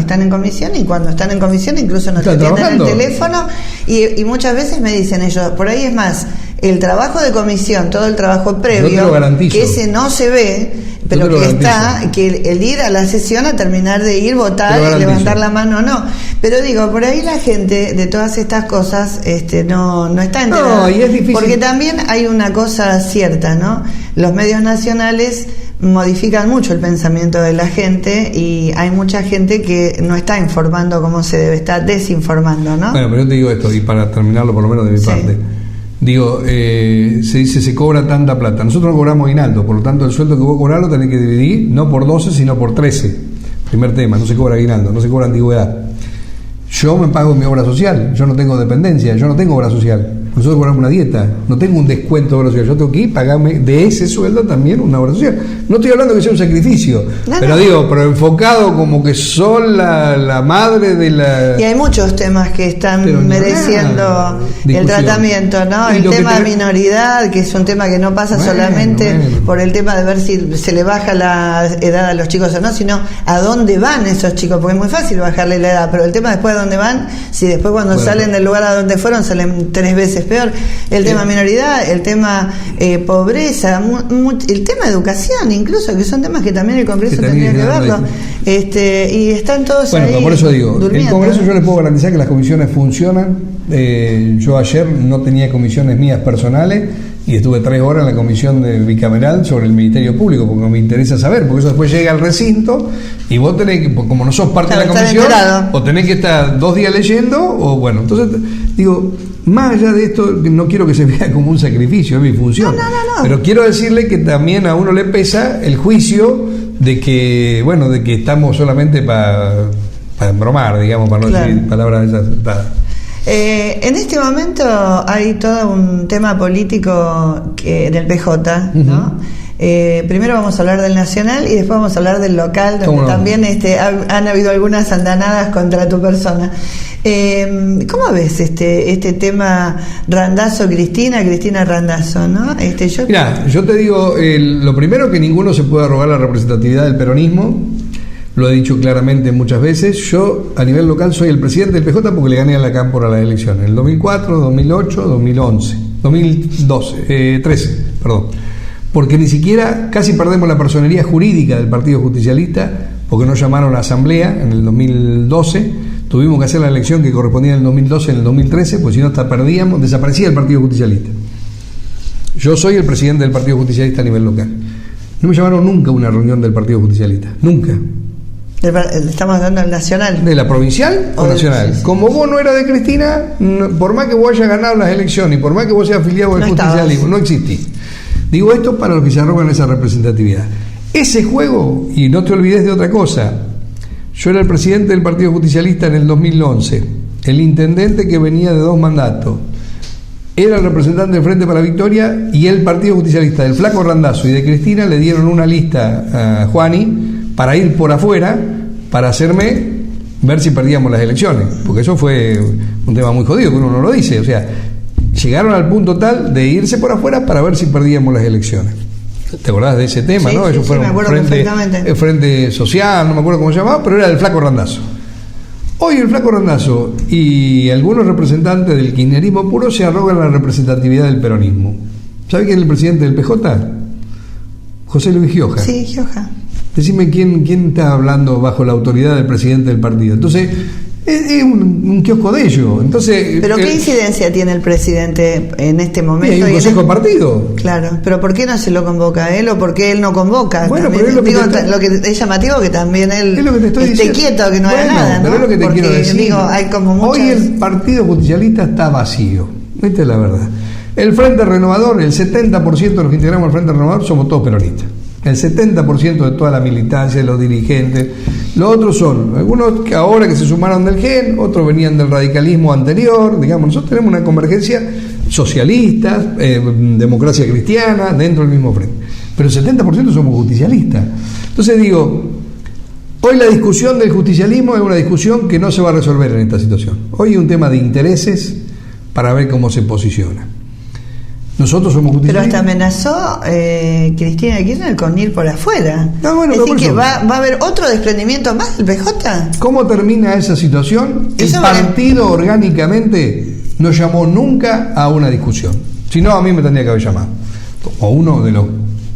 y cuando están en comisión incluso no te atienden el teléfono y muchas veces me dicen ellos, por ahí es más el trabajo de comisión, todo el trabajo previo, que ese no se ve, pero que está, que el ir a la sesión a terminar de ir, votar y levantar la mano, no. Pero digo, por ahí la gente de todas estas cosas no está enterada. No, y es difícil. Porque también hay una cosa cierta, ¿no? Los medios nacionales modifican mucho el pensamiento de la gente y hay mucha gente que no está informando como se debe, está desinformando, ¿no? Bueno, pero yo te digo esto, y para terminarlo por lo menos de mi parte. Digo, se dice se cobra tanta plata. Nosotros no cobramos aguinaldo, por lo tanto el sueldo que vos cobrás lo tenés que dividir no por 12 sino por 13. Primer tema, no se cobra aguinaldo, no se cobra antigüedad. Yo me pago mi obra social, yo no tengo dependencia, yo no tengo obra social. Nosotros cobramos una dieta, no tengo un descuento de obra social, yo tengo que ir pagarme de ese sueldo también una obra social. No estoy hablando que sea un sacrificio, pero enfocado como que son la madre de la... Y hay muchos temas que están mereciendo el tratamiento, ¿no? El tema de minoridad, que es un tema que no pasa solamente por el tema de ver si se le baja la edad a los chicos o no, sino a dónde van esos chicos, porque es muy fácil bajarle la edad, pero el tema después de dónde van, si después cuando salen del lugar a donde fueron salen 3 veces peor. El tema minoridad, el tema pobreza, el tema educación incluso, que son temas que también el Congreso tendría que verlo, y están todos ahí por eso digo, durmiendo. El Congreso yo les puedo garantizar que las comisiones funcionan. Yo ayer no tenía comisiones mías personales y estuve 3 horas en la comisión bicameral sobre el Ministerio Público, porque me interesa saber, porque eso después llega al recinto y vos tenés que, como no sos parte de la comisión, o tenés que estar 2 días leyendo, o bueno, entonces digo, más allá de esto, no quiero que se vea como un sacrificio, es mi función, pero quiero decirle que también a uno le pesa el juicio de que, bueno, de que estamos solamente para embromar, digamos, para no decir palabras desacertadas. En este momento hay todo un tema político del PJ, ¿no? Primero vamos a hablar del nacional y después vamos a hablar del local, donde también han habido algunas andanadas contra tu persona. ¿Cómo ves este tema Randazzo-Cristina Randazzo, ¿no? Mirá, yo te digo, lo primero, que ninguno se puede arrogar la representatividad del peronismo. Lo he dicho claramente muchas veces. Yo, a nivel local, soy el presidente del PJ porque le gané a la Cámpora las elecciones. En el 2004, 2008, 2011, 2012, 13, perdón. Porque ni siquiera casi perdemos la personería jurídica del Partido Justicialista porque no llamaron a la asamblea en el 2012. Tuvimos que hacer la elección que correspondía en el 2012, en el 2013, pues si no hasta perdíamos, desaparecía el Partido Justicialista. Yo soy el presidente del Partido Justicialista a nivel local. No me llamaron nunca a una reunión del Partido Justicialista, nunca. Estamos hablando del nacional. ¿De la provincial o nacional? Sí. Como vos no eras de Cristina, por más que vos hayas ganado las elecciones y por más que vos seas afiliado al justicialismo, no existís. Digo esto para los que se arrogan esa representatividad. Ese juego, y no te olvides de otra cosa, yo era el presidente del Partido Justicialista en el 2011, el intendente que venía de 2 mandatos, era el representante del Frente para la Victoria, y el Partido Justicialista del Flaco Randazzo y de Cristina le dieron una lista a Juani para ir por afuera, para hacerme ver si perdíamos las elecciones, porque eso fue un tema muy jodido, que uno no lo dice, o sea, llegaron al punto tal de irse por afuera para ver si perdíamos las elecciones. ¿Te acordás de ese tema, no? Ellos fueron frente social, no me acuerdo cómo se llamaba, pero era el Flaco Randazzo. Hoy el Flaco Randazzo y algunos representantes del kirchnerismo puro se arrogan la representatividad del peronismo. ¿Sabe quién es el presidente del PJ? José Luis Gioja. Sí, Gioja. Decime quién está hablando bajo la autoridad del presidente del partido. Entonces, es un kiosco de ellos. Entonces, ¿pero qué incidencia tiene el presidente en este momento? ¿Hay un consejo de partido? Claro, pero ¿por qué no se lo convoca a él o por qué él no convoca? Bueno, también, pero es lo que es llamativo que también él esté quieto, que no haga nada, ¿no? Pero es lo que te quiero decir. Digo, hay como muchas... Hoy el Partido Justicialista está vacío. Esta es la verdad. El Frente Renovador, el 70% de los que integramos el Frente Renovador somos todos peronistas. El 70% de toda la militancia, de los dirigentes. Los otros son algunos que ahora que se sumaron del GEN, otros venían del radicalismo anterior. Digamos, nosotros tenemos una convergencia socialista, democracia cristiana, dentro del mismo frente. Pero el 70% somos justicialistas. Entonces digo, hoy la discusión del justicialismo es una discusión que no se va a resolver en esta situación. Hoy es un tema de intereses para ver cómo se posiciona. Nosotros somos justicialistas. Pero hasta amenazó Cristina Kirchner con ir por afuera. No, bueno, es decir, que va a haber otro desprendimiento más del PJ. ¿Cómo termina esa situación? El partido orgánicamente no llamó nunca a una discusión. Si no, a mí me tendría que haber llamado. O uno de los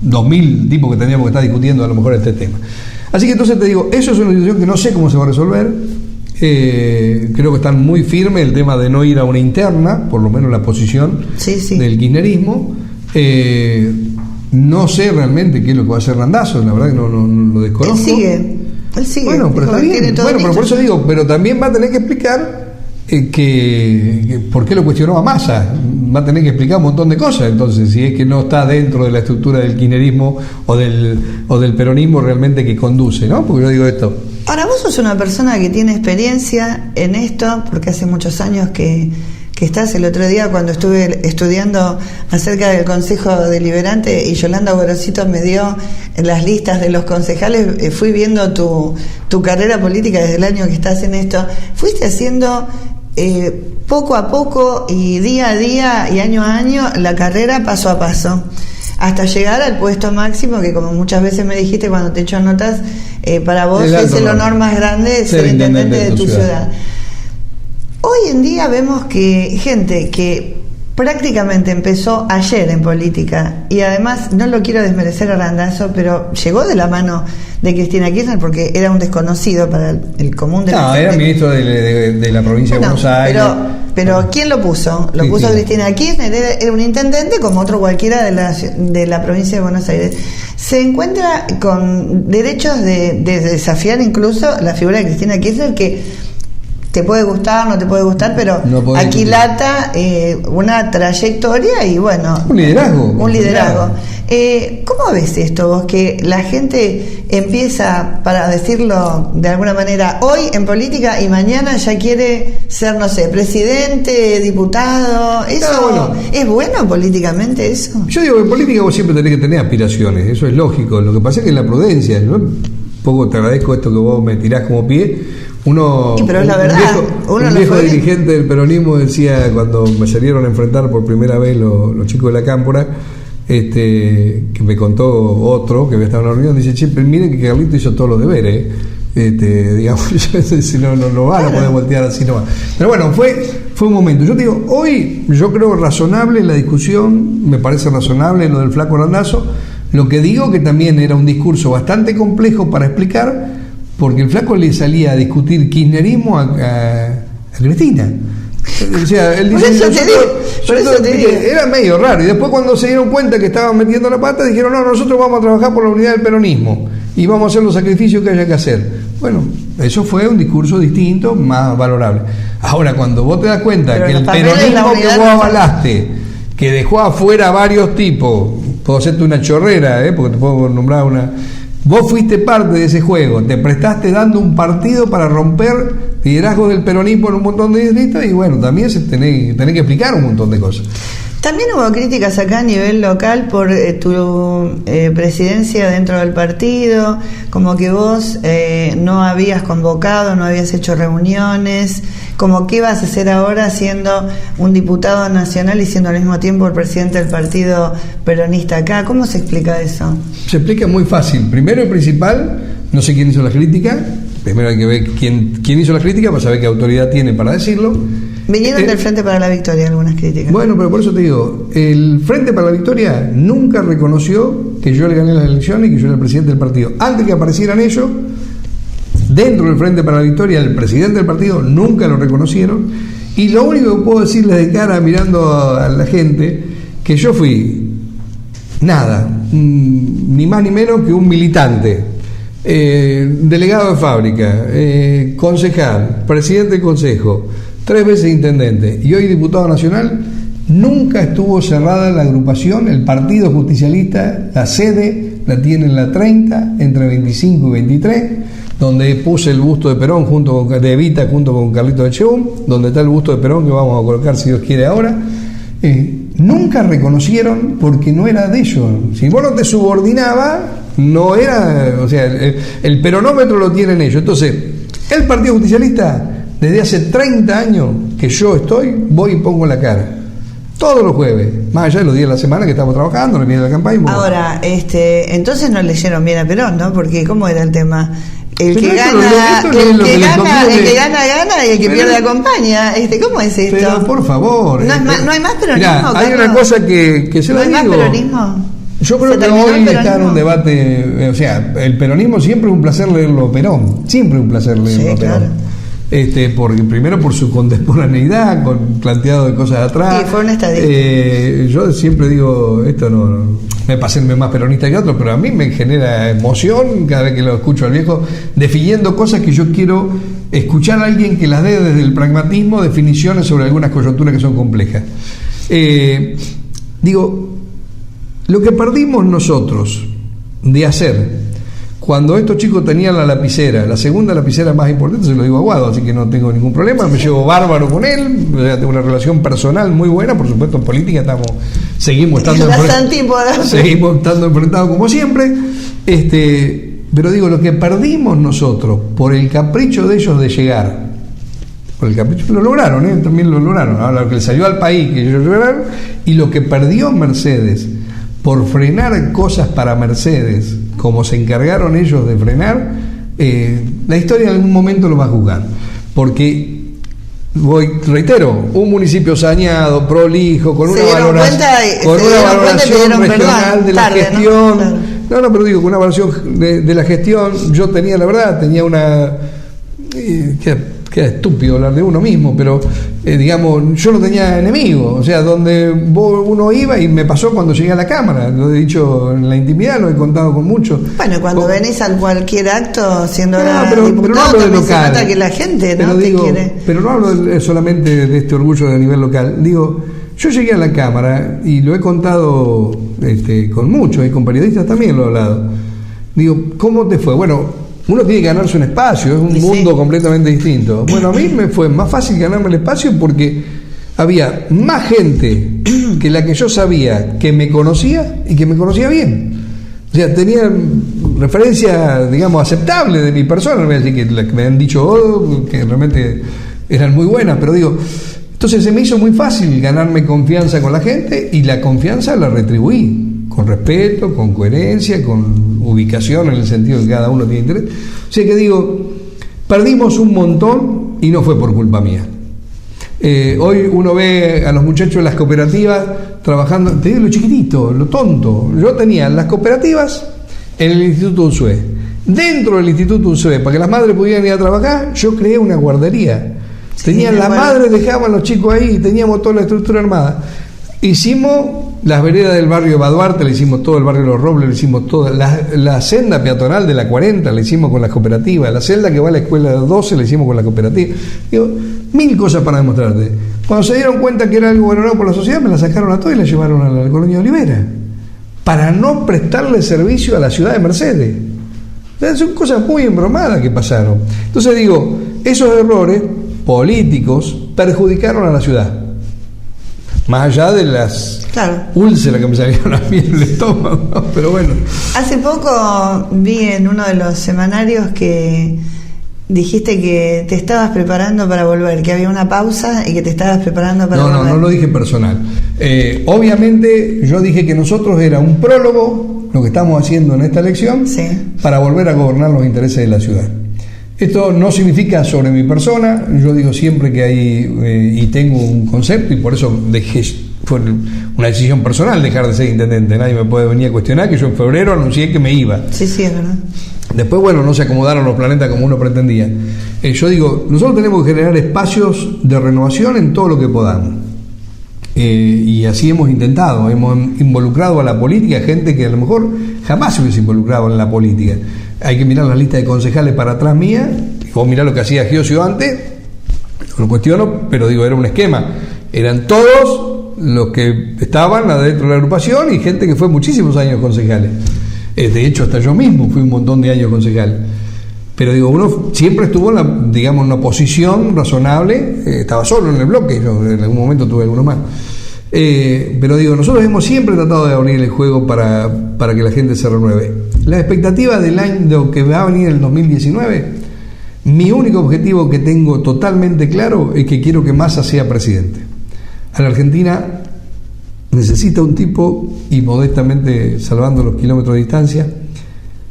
2000 tipos que tendríamos que estar discutiendo a lo mejor este tema. Así que entonces te digo, eso es una situación que no sé cómo se va a resolver. Creo que están muy firmes el tema de no ir a una interna, por lo menos la posición del kirchnerismo. No sé realmente qué es lo que va a hacer Randazzo, la verdad que no lo desconozco. Él sigue. Bueno, pero está bien. Bueno, pero por eso digo, pero también va a tener que explicar que por qué lo cuestionó a Massa. Va a tener que explicar un montón de cosas. Entonces, si es que no está dentro de la estructura del kirchnerismo o del peronismo realmente que conduce, ¿no? Porque yo digo esto. Ahora, vos sos una persona que tiene experiencia en esto, porque hace muchos años que que estás. El otro día cuando estuve estudiando acerca del Consejo Deliberante y Yolanda Gorosito me dio las listas de los concejales, fui viendo tu carrera política desde el año que estás en esto. Fuiste haciendo poco a poco y día a día y año a año la carrera paso a paso, hasta llegar al puesto máximo que, como muchas veces me dijiste cuando te echo notas, para vos es el honor más grande ser intendente de tu ciudad. Hoy en día vemos que gente que prácticamente empezó ayer en política, y además no lo quiero desmerecer a Randazzo, pero llegó de la mano de Cristina Kirchner porque era un desconocido para el común de la gente. Era ministro de la provincia de Buenos Aires. Pero ¿quién lo puso? Lo puso Cristina Kirchner, era un intendente como otro cualquiera de la provincia de Buenos Aires. Se encuentra con derechos de desafiar incluso la figura de Cristina Kirchner, que te puede gustar, no te puede gustar, pero no aquilata una trayectoria y bueno, un liderazgo. ¿Cómo ves esto vos, que la gente empieza, para decirlo de alguna manera, hoy en política y mañana ya quiere ser, no sé, presidente, diputado? ¿Eso es bueno políticamente eso? Yo digo que en política vos siempre tenés que tener aspiraciones, eso es lógico. Lo que pasa es que la prudencia, yo un poco te agradezco esto que vos me tirás como pie. Pero es la verdad, un viejo dirigente del peronismo decía, cuando me salieron a enfrentar por primera vez los chicos de la Cámpora, que me contó otro que había estado en la reunión, dice: che, miren que Carlito hizo todos los deberes, digamos, si no van a poder voltear así nomás. Pero bueno, fue un momento. Yo digo, hoy yo creo razonable la discusión, me parece razonable lo del flaco Randazzo. Lo que digo que también era un discurso bastante complejo para explicar, porque el flaco le salía a discutir kirchnerismo a Cristina. O sea, él dice, era medio raro. Y después, cuando se dieron cuenta que estaban metiendo la pata, dijeron: no, nosotros vamos a trabajar por la unidad del peronismo y vamos a hacer los sacrificios que haya que hacer. Bueno, eso fue un discurso distinto, más valorable. Ahora, cuando vos te das cuenta que el peronismo que vos avalaste, que dejó afuera a varios tipos, puedo hacerte una chorrera, porque te puedo nombrar una... Vos fuiste parte de ese juego, te prestaste dando un partido para romper liderazgo del peronismo en un montón de distritos, y bueno, también tenés que explicar un montón de cosas. También hubo críticas acá a nivel local por tu presidencia dentro del partido, como que vos no habías convocado, no habías hecho reuniones, como qué vas a hacer ahora siendo un diputado nacional y siendo al mismo tiempo el presidente del partido peronista acá. ¿Cómo se explica eso? Se explica muy fácil. Primero y principal, no sé quién hizo la crítica. Primero hay que ver quién hizo la crítica para saber qué autoridad tiene para decirlo. Vinieron del Frente para la Victoria algunas críticas. Bueno, pero por eso te digo, el Frente para la Victoria nunca reconoció que yo le gané las elecciones y que yo era el presidente del partido. Antes que aparecieran ellos, dentro del Frente para la Victoria, el presidente del partido nunca lo reconocieron. Y lo único que puedo decirles de cara, mirando a la gente, que yo fui nada, ni más ni menos que un militante, delegado de fábrica, concejal, presidente del consejo, 3 veces intendente y hoy diputado nacional. Nunca estuvo cerrada la agrupación, el Partido Justicialista. La sede la tiene en la 30, entre 25 y 23, donde puse el busto de Perón de Evita junto con Carlito de Cheum, donde está el busto de Perón que vamos a colocar si Dios quiere ahora. Nunca reconocieron, porque no era de ellos. Si vos no te subordinabas, no era, o sea, el peronómetro lo tienen ellos. Entonces, el Partido Justicialista, desde hace 30 años que yo voy y pongo la cara. Todos los jueves, más allá de los días de la semana que estamos trabajando, en el medio de la campaña. Ahora, entonces no leyeron bien a Perón, ¿no? Porque ¿cómo era el tema? El que gana, gana y el que pierde acompaña. ¿Cómo es esto? Pero por favor. No hay más peronismo. Mirá, hay una cosa que se lo digo. ¿No hay más peronismo? Yo creo que hoy está en un debate, o sea, el peronismo siempre es un placer leerlo a Perón, siempre es un placer leerlo a Perón. Claro. Porque primero por su contemporaneidad, con planteado de cosas de atrás. Sí, fue una estadística. Yo siempre digo, esto no me pasenme más peronista que otro, pero a mí me genera emoción cada vez que lo escucho al viejo definiendo cosas que yo quiero escuchar a alguien que las dé desde el pragmatismo, definiciones sobre algunas coyunturas que son complejas. Digo, lo que perdimos nosotros de hacer cuando estos chicos tenían la lapicera, la segunda lapicera más importante, se lo digo a Guado, así que no tengo ningún problema, me llevo bárbaro con él, tengo una relación personal muy buena, por supuesto en política seguimos estando enfrentados como siempre, pero digo, lo que perdimos nosotros por el capricho de ellos de llegar, por el capricho, lo lograron, también lo lograron, ahora lo que le salió al país que ellos lograron, y lo que perdió Mercedes por frenar cosas para Mercedes, como se encargaron ellos de frenar, la historia en algún momento lo va a juzgar, porque reitero, un municipio saneado, prolijo, con una valoración regional de la gestión, pero digo, con una valoración de la gestión, yo tenía una queda estúpido hablar de uno mismo, pero digamos, yo no tenía enemigos, o sea, donde uno iba, y me pasó cuando llegué a la Cámara, lo he dicho en la intimidad, lo he contado con muchos. Bueno, cuando venís a cualquier acto siendo pero no hablo de local, se nota que la gente quiere. Pero no hablo solamente de este orgullo de nivel local, digo, yo llegué a la Cámara y lo he contado con muchos, y con periodistas también lo he hablado. Digo, ¿cómo te fue? Bueno, uno tiene que ganarse un espacio, es un mundo completamente distinto. Bueno, a mí me fue más fácil ganarme el espacio porque había más gente que la que yo sabía que me conocía y que me conocía bien. O sea, tenía referencia, digamos, aceptable de mi persona. No voy a decir que me han dicho que realmente eran muy buenas, pero digo, entonces se me hizo muy fácil ganarme confianza con la gente, y la confianza la retribuí con respeto, con coherencia, con ubicación en el sentido de que cada uno tiene interés. O sea que digo, perdimos un montón y no fue por culpa mía. Hoy uno ve a los muchachos de las cooperativas trabajando, te digo lo chiquitito, lo tonto. Yo tenía las cooperativas en el Instituto Unzué. Dentro del Instituto Unzué, para que las madres pudieran ir a trabajar, yo creé una guardería. Las madres dejaban los chicos ahí, teníamos toda la estructura armada. Hicimos las veredas del barrio de Baduarte, le hicimos todo el barrio de Los Robles, le hicimos toda la senda peatonal de la 40, la hicimos con las cooperativas, la celda que va a la escuela de 12 la hicimos con la cooperativa. Digo, 1000 cosas para demostrarte. Cuando se dieron cuenta que era algo valorado por la sociedad, me la sacaron a todos y la llevaron a la colonia de Olivera, para no prestarle servicio a la ciudad de Mercedes. Son cosas muy embromadas que pasaron. Entonces digo, esos errores políticos perjudicaron a la ciudad. Más allá de las úlceras que me salieron a mí en el estómago, ¿no? Pero bueno. Hace poco vi en uno de los semanarios que dijiste que te estabas preparando para volver, que había una pausa y que te estabas preparando para volver. No lo dije personal. Obviamente yo dije que nosotros era un prólogo, lo que estamos haciendo en esta elección, para volver a gobernar los intereses de la ciudad. Esto no significa sobre mi persona, yo digo siempre que hay, y tengo un concepto, y por eso fue una decisión personal dejar de ser intendente, nadie me puede venir a cuestionar que yo en febrero anuncié que me iba. Sí, es verdad. Después, bueno, no se acomodaron los planetas como uno pretendía. Yo digo, nosotros tenemos que generar espacios de renovación en todo lo que podamos. Y así hemos intentado, hemos involucrado a la política gente que a lo mejor jamás se hubiese involucrado en la política. Hay que mirar la lista de concejales para atrás mía, o mirar lo que hacía Giosio antes, lo cuestiono, pero digo, era un esquema. Eran todos los que estaban adentro de la agrupación y gente que fue muchísimos años concejales. De hecho, hasta yo mismo fui un montón de años concejal. Pero digo, uno siempre estuvo en una posición razonable, estaba solo en el bloque, yo en algún momento tuve algunos más. Pero digo, nosotros hemos siempre tratado de abrir el juego para que la gente se renueve. La expectativa del año que va a venir el 2019, mi único objetivo que tengo totalmente claro es que quiero que Massa sea presidente. A la Argentina necesita un tipo, y modestamente salvando los kilómetros de distancia,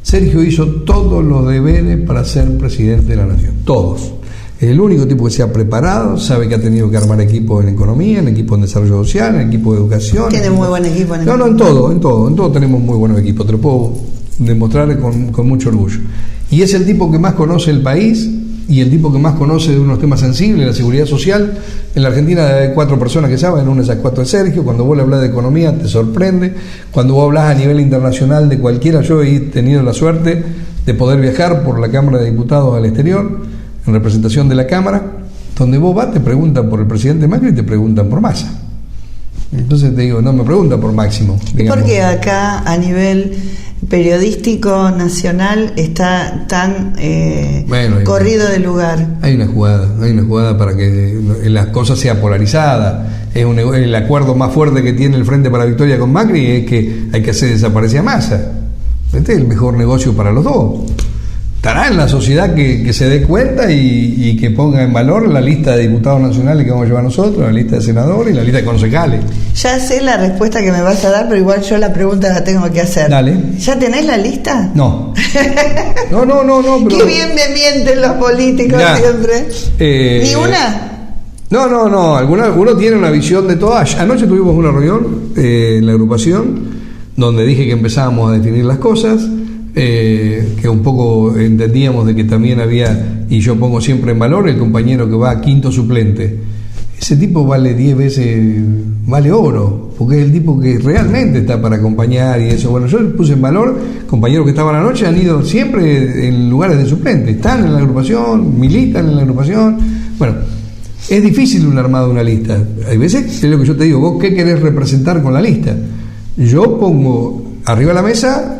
Sergio hizo todos los deberes para ser presidente de la nación, todos. Es el único tipo que se ha preparado, sabe que ha tenido que armar equipos en economía, en equipo en desarrollo social, en equipo de educación. Tiene muy buen equipo en en todo tenemos muy buenos equipos, te lo puedo demostrar con mucho orgullo. Y es el tipo que más conoce el país y el tipo que más conoce de unos temas sensibles, la seguridad social. En la Argentina hay 4 personas que saben, una de esas 4 es Sergio. Cuando vos le hablas de economía te sorprende. Cuando vos hablas a nivel internacional de cualquiera, yo he tenido la suerte de poder viajar por la Cámara de Diputados al exterior, en representación de la Cámara, donde vos vas te preguntan por el presidente Macri y te preguntan por Massa. Entonces te digo, no me pregunta por Máximo. ¿Y por qué acá a nivel periodístico nacional está tan corrido de lugar? Hay una jugada para que las cosas sean polarizadas. El acuerdo más fuerte que tiene el Frente para la Victoria con Macri es que hay que hacer desaparecer a Massa. Este es el mejor negocio para los dos. Estará en la sociedad que se dé cuenta y que ponga en valor la lista de diputados nacionales que vamos a llevar nosotros, la lista de senadores y la lista de concejales. Ya sé la respuesta que me vas a dar, pero igual yo la pregunta la tengo que hacer. Dale. ¿Ya tenés la lista? No. No. Pero... Qué bien me mienten los políticos siempre. ¿Ni una? No. Alguno tiene una visión de todo. Anoche tuvimos una reunión en la agrupación donde dije que empezábamos a definir las cosas. Que un poco entendíamos de que también había, y yo pongo siempre en valor, el compañero que va a quinto suplente. Ese tipo vale 10 veces, vale oro, porque es el tipo que realmente está para acompañar y eso. Bueno, yo puse en valor, compañeros que estaban anoche han ido siempre en lugares de suplente, están en la agrupación, militan en la agrupación. Bueno, es difícil un armado de una lista. Hay veces, es lo que yo te digo, vos qué querés representar con la lista. Yo pongo arriba de la mesa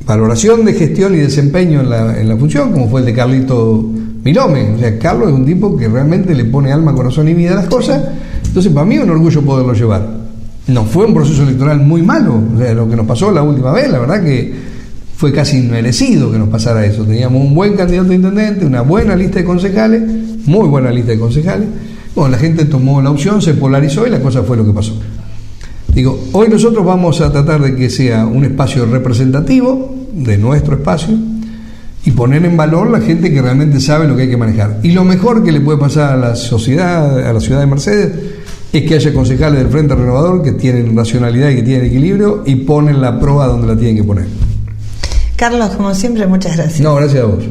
valoración de gestión y desempeño en la función, como fue el de Carlito Milome. O sea, Carlos es un tipo que realmente le pone alma, corazón y vida a las cosas. Entonces, para mí es un orgullo poderlo llevar. No fue un proceso electoral muy malo. O sea, lo que nos pasó la última vez, la verdad que fue casi inmerecido que nos pasara eso. Teníamos un buen candidato a intendente, una buena lista de concejales, muy buena lista de concejales. Bueno, la gente tomó la opción, se polarizó y la cosa fue lo que pasó. Digo, hoy nosotros vamos a tratar de que sea un espacio representativo de nuestro espacio y poner en valor la gente que realmente sabe lo que hay que manejar. Y lo mejor que le puede pasar a la sociedad, a la ciudad de Mercedes, es que haya concejales del Frente Renovador que tienen racionalidad y que tienen equilibrio y ponen la prueba donde la tienen que poner. Carlos, como siempre, muchas gracias. No, gracias a vos.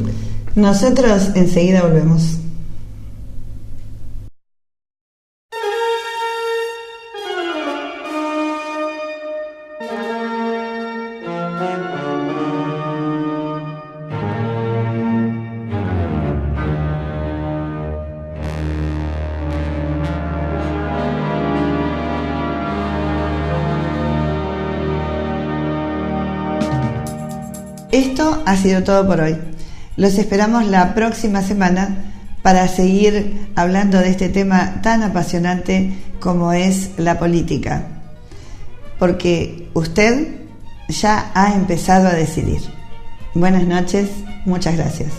Nosotros enseguida volvemos. Esto ha sido todo por hoy. Los esperamos la próxima semana para seguir hablando de este tema tan apasionante como es la política. Porque usted ya ha empezado a decidir. Buenas noches, muchas gracias.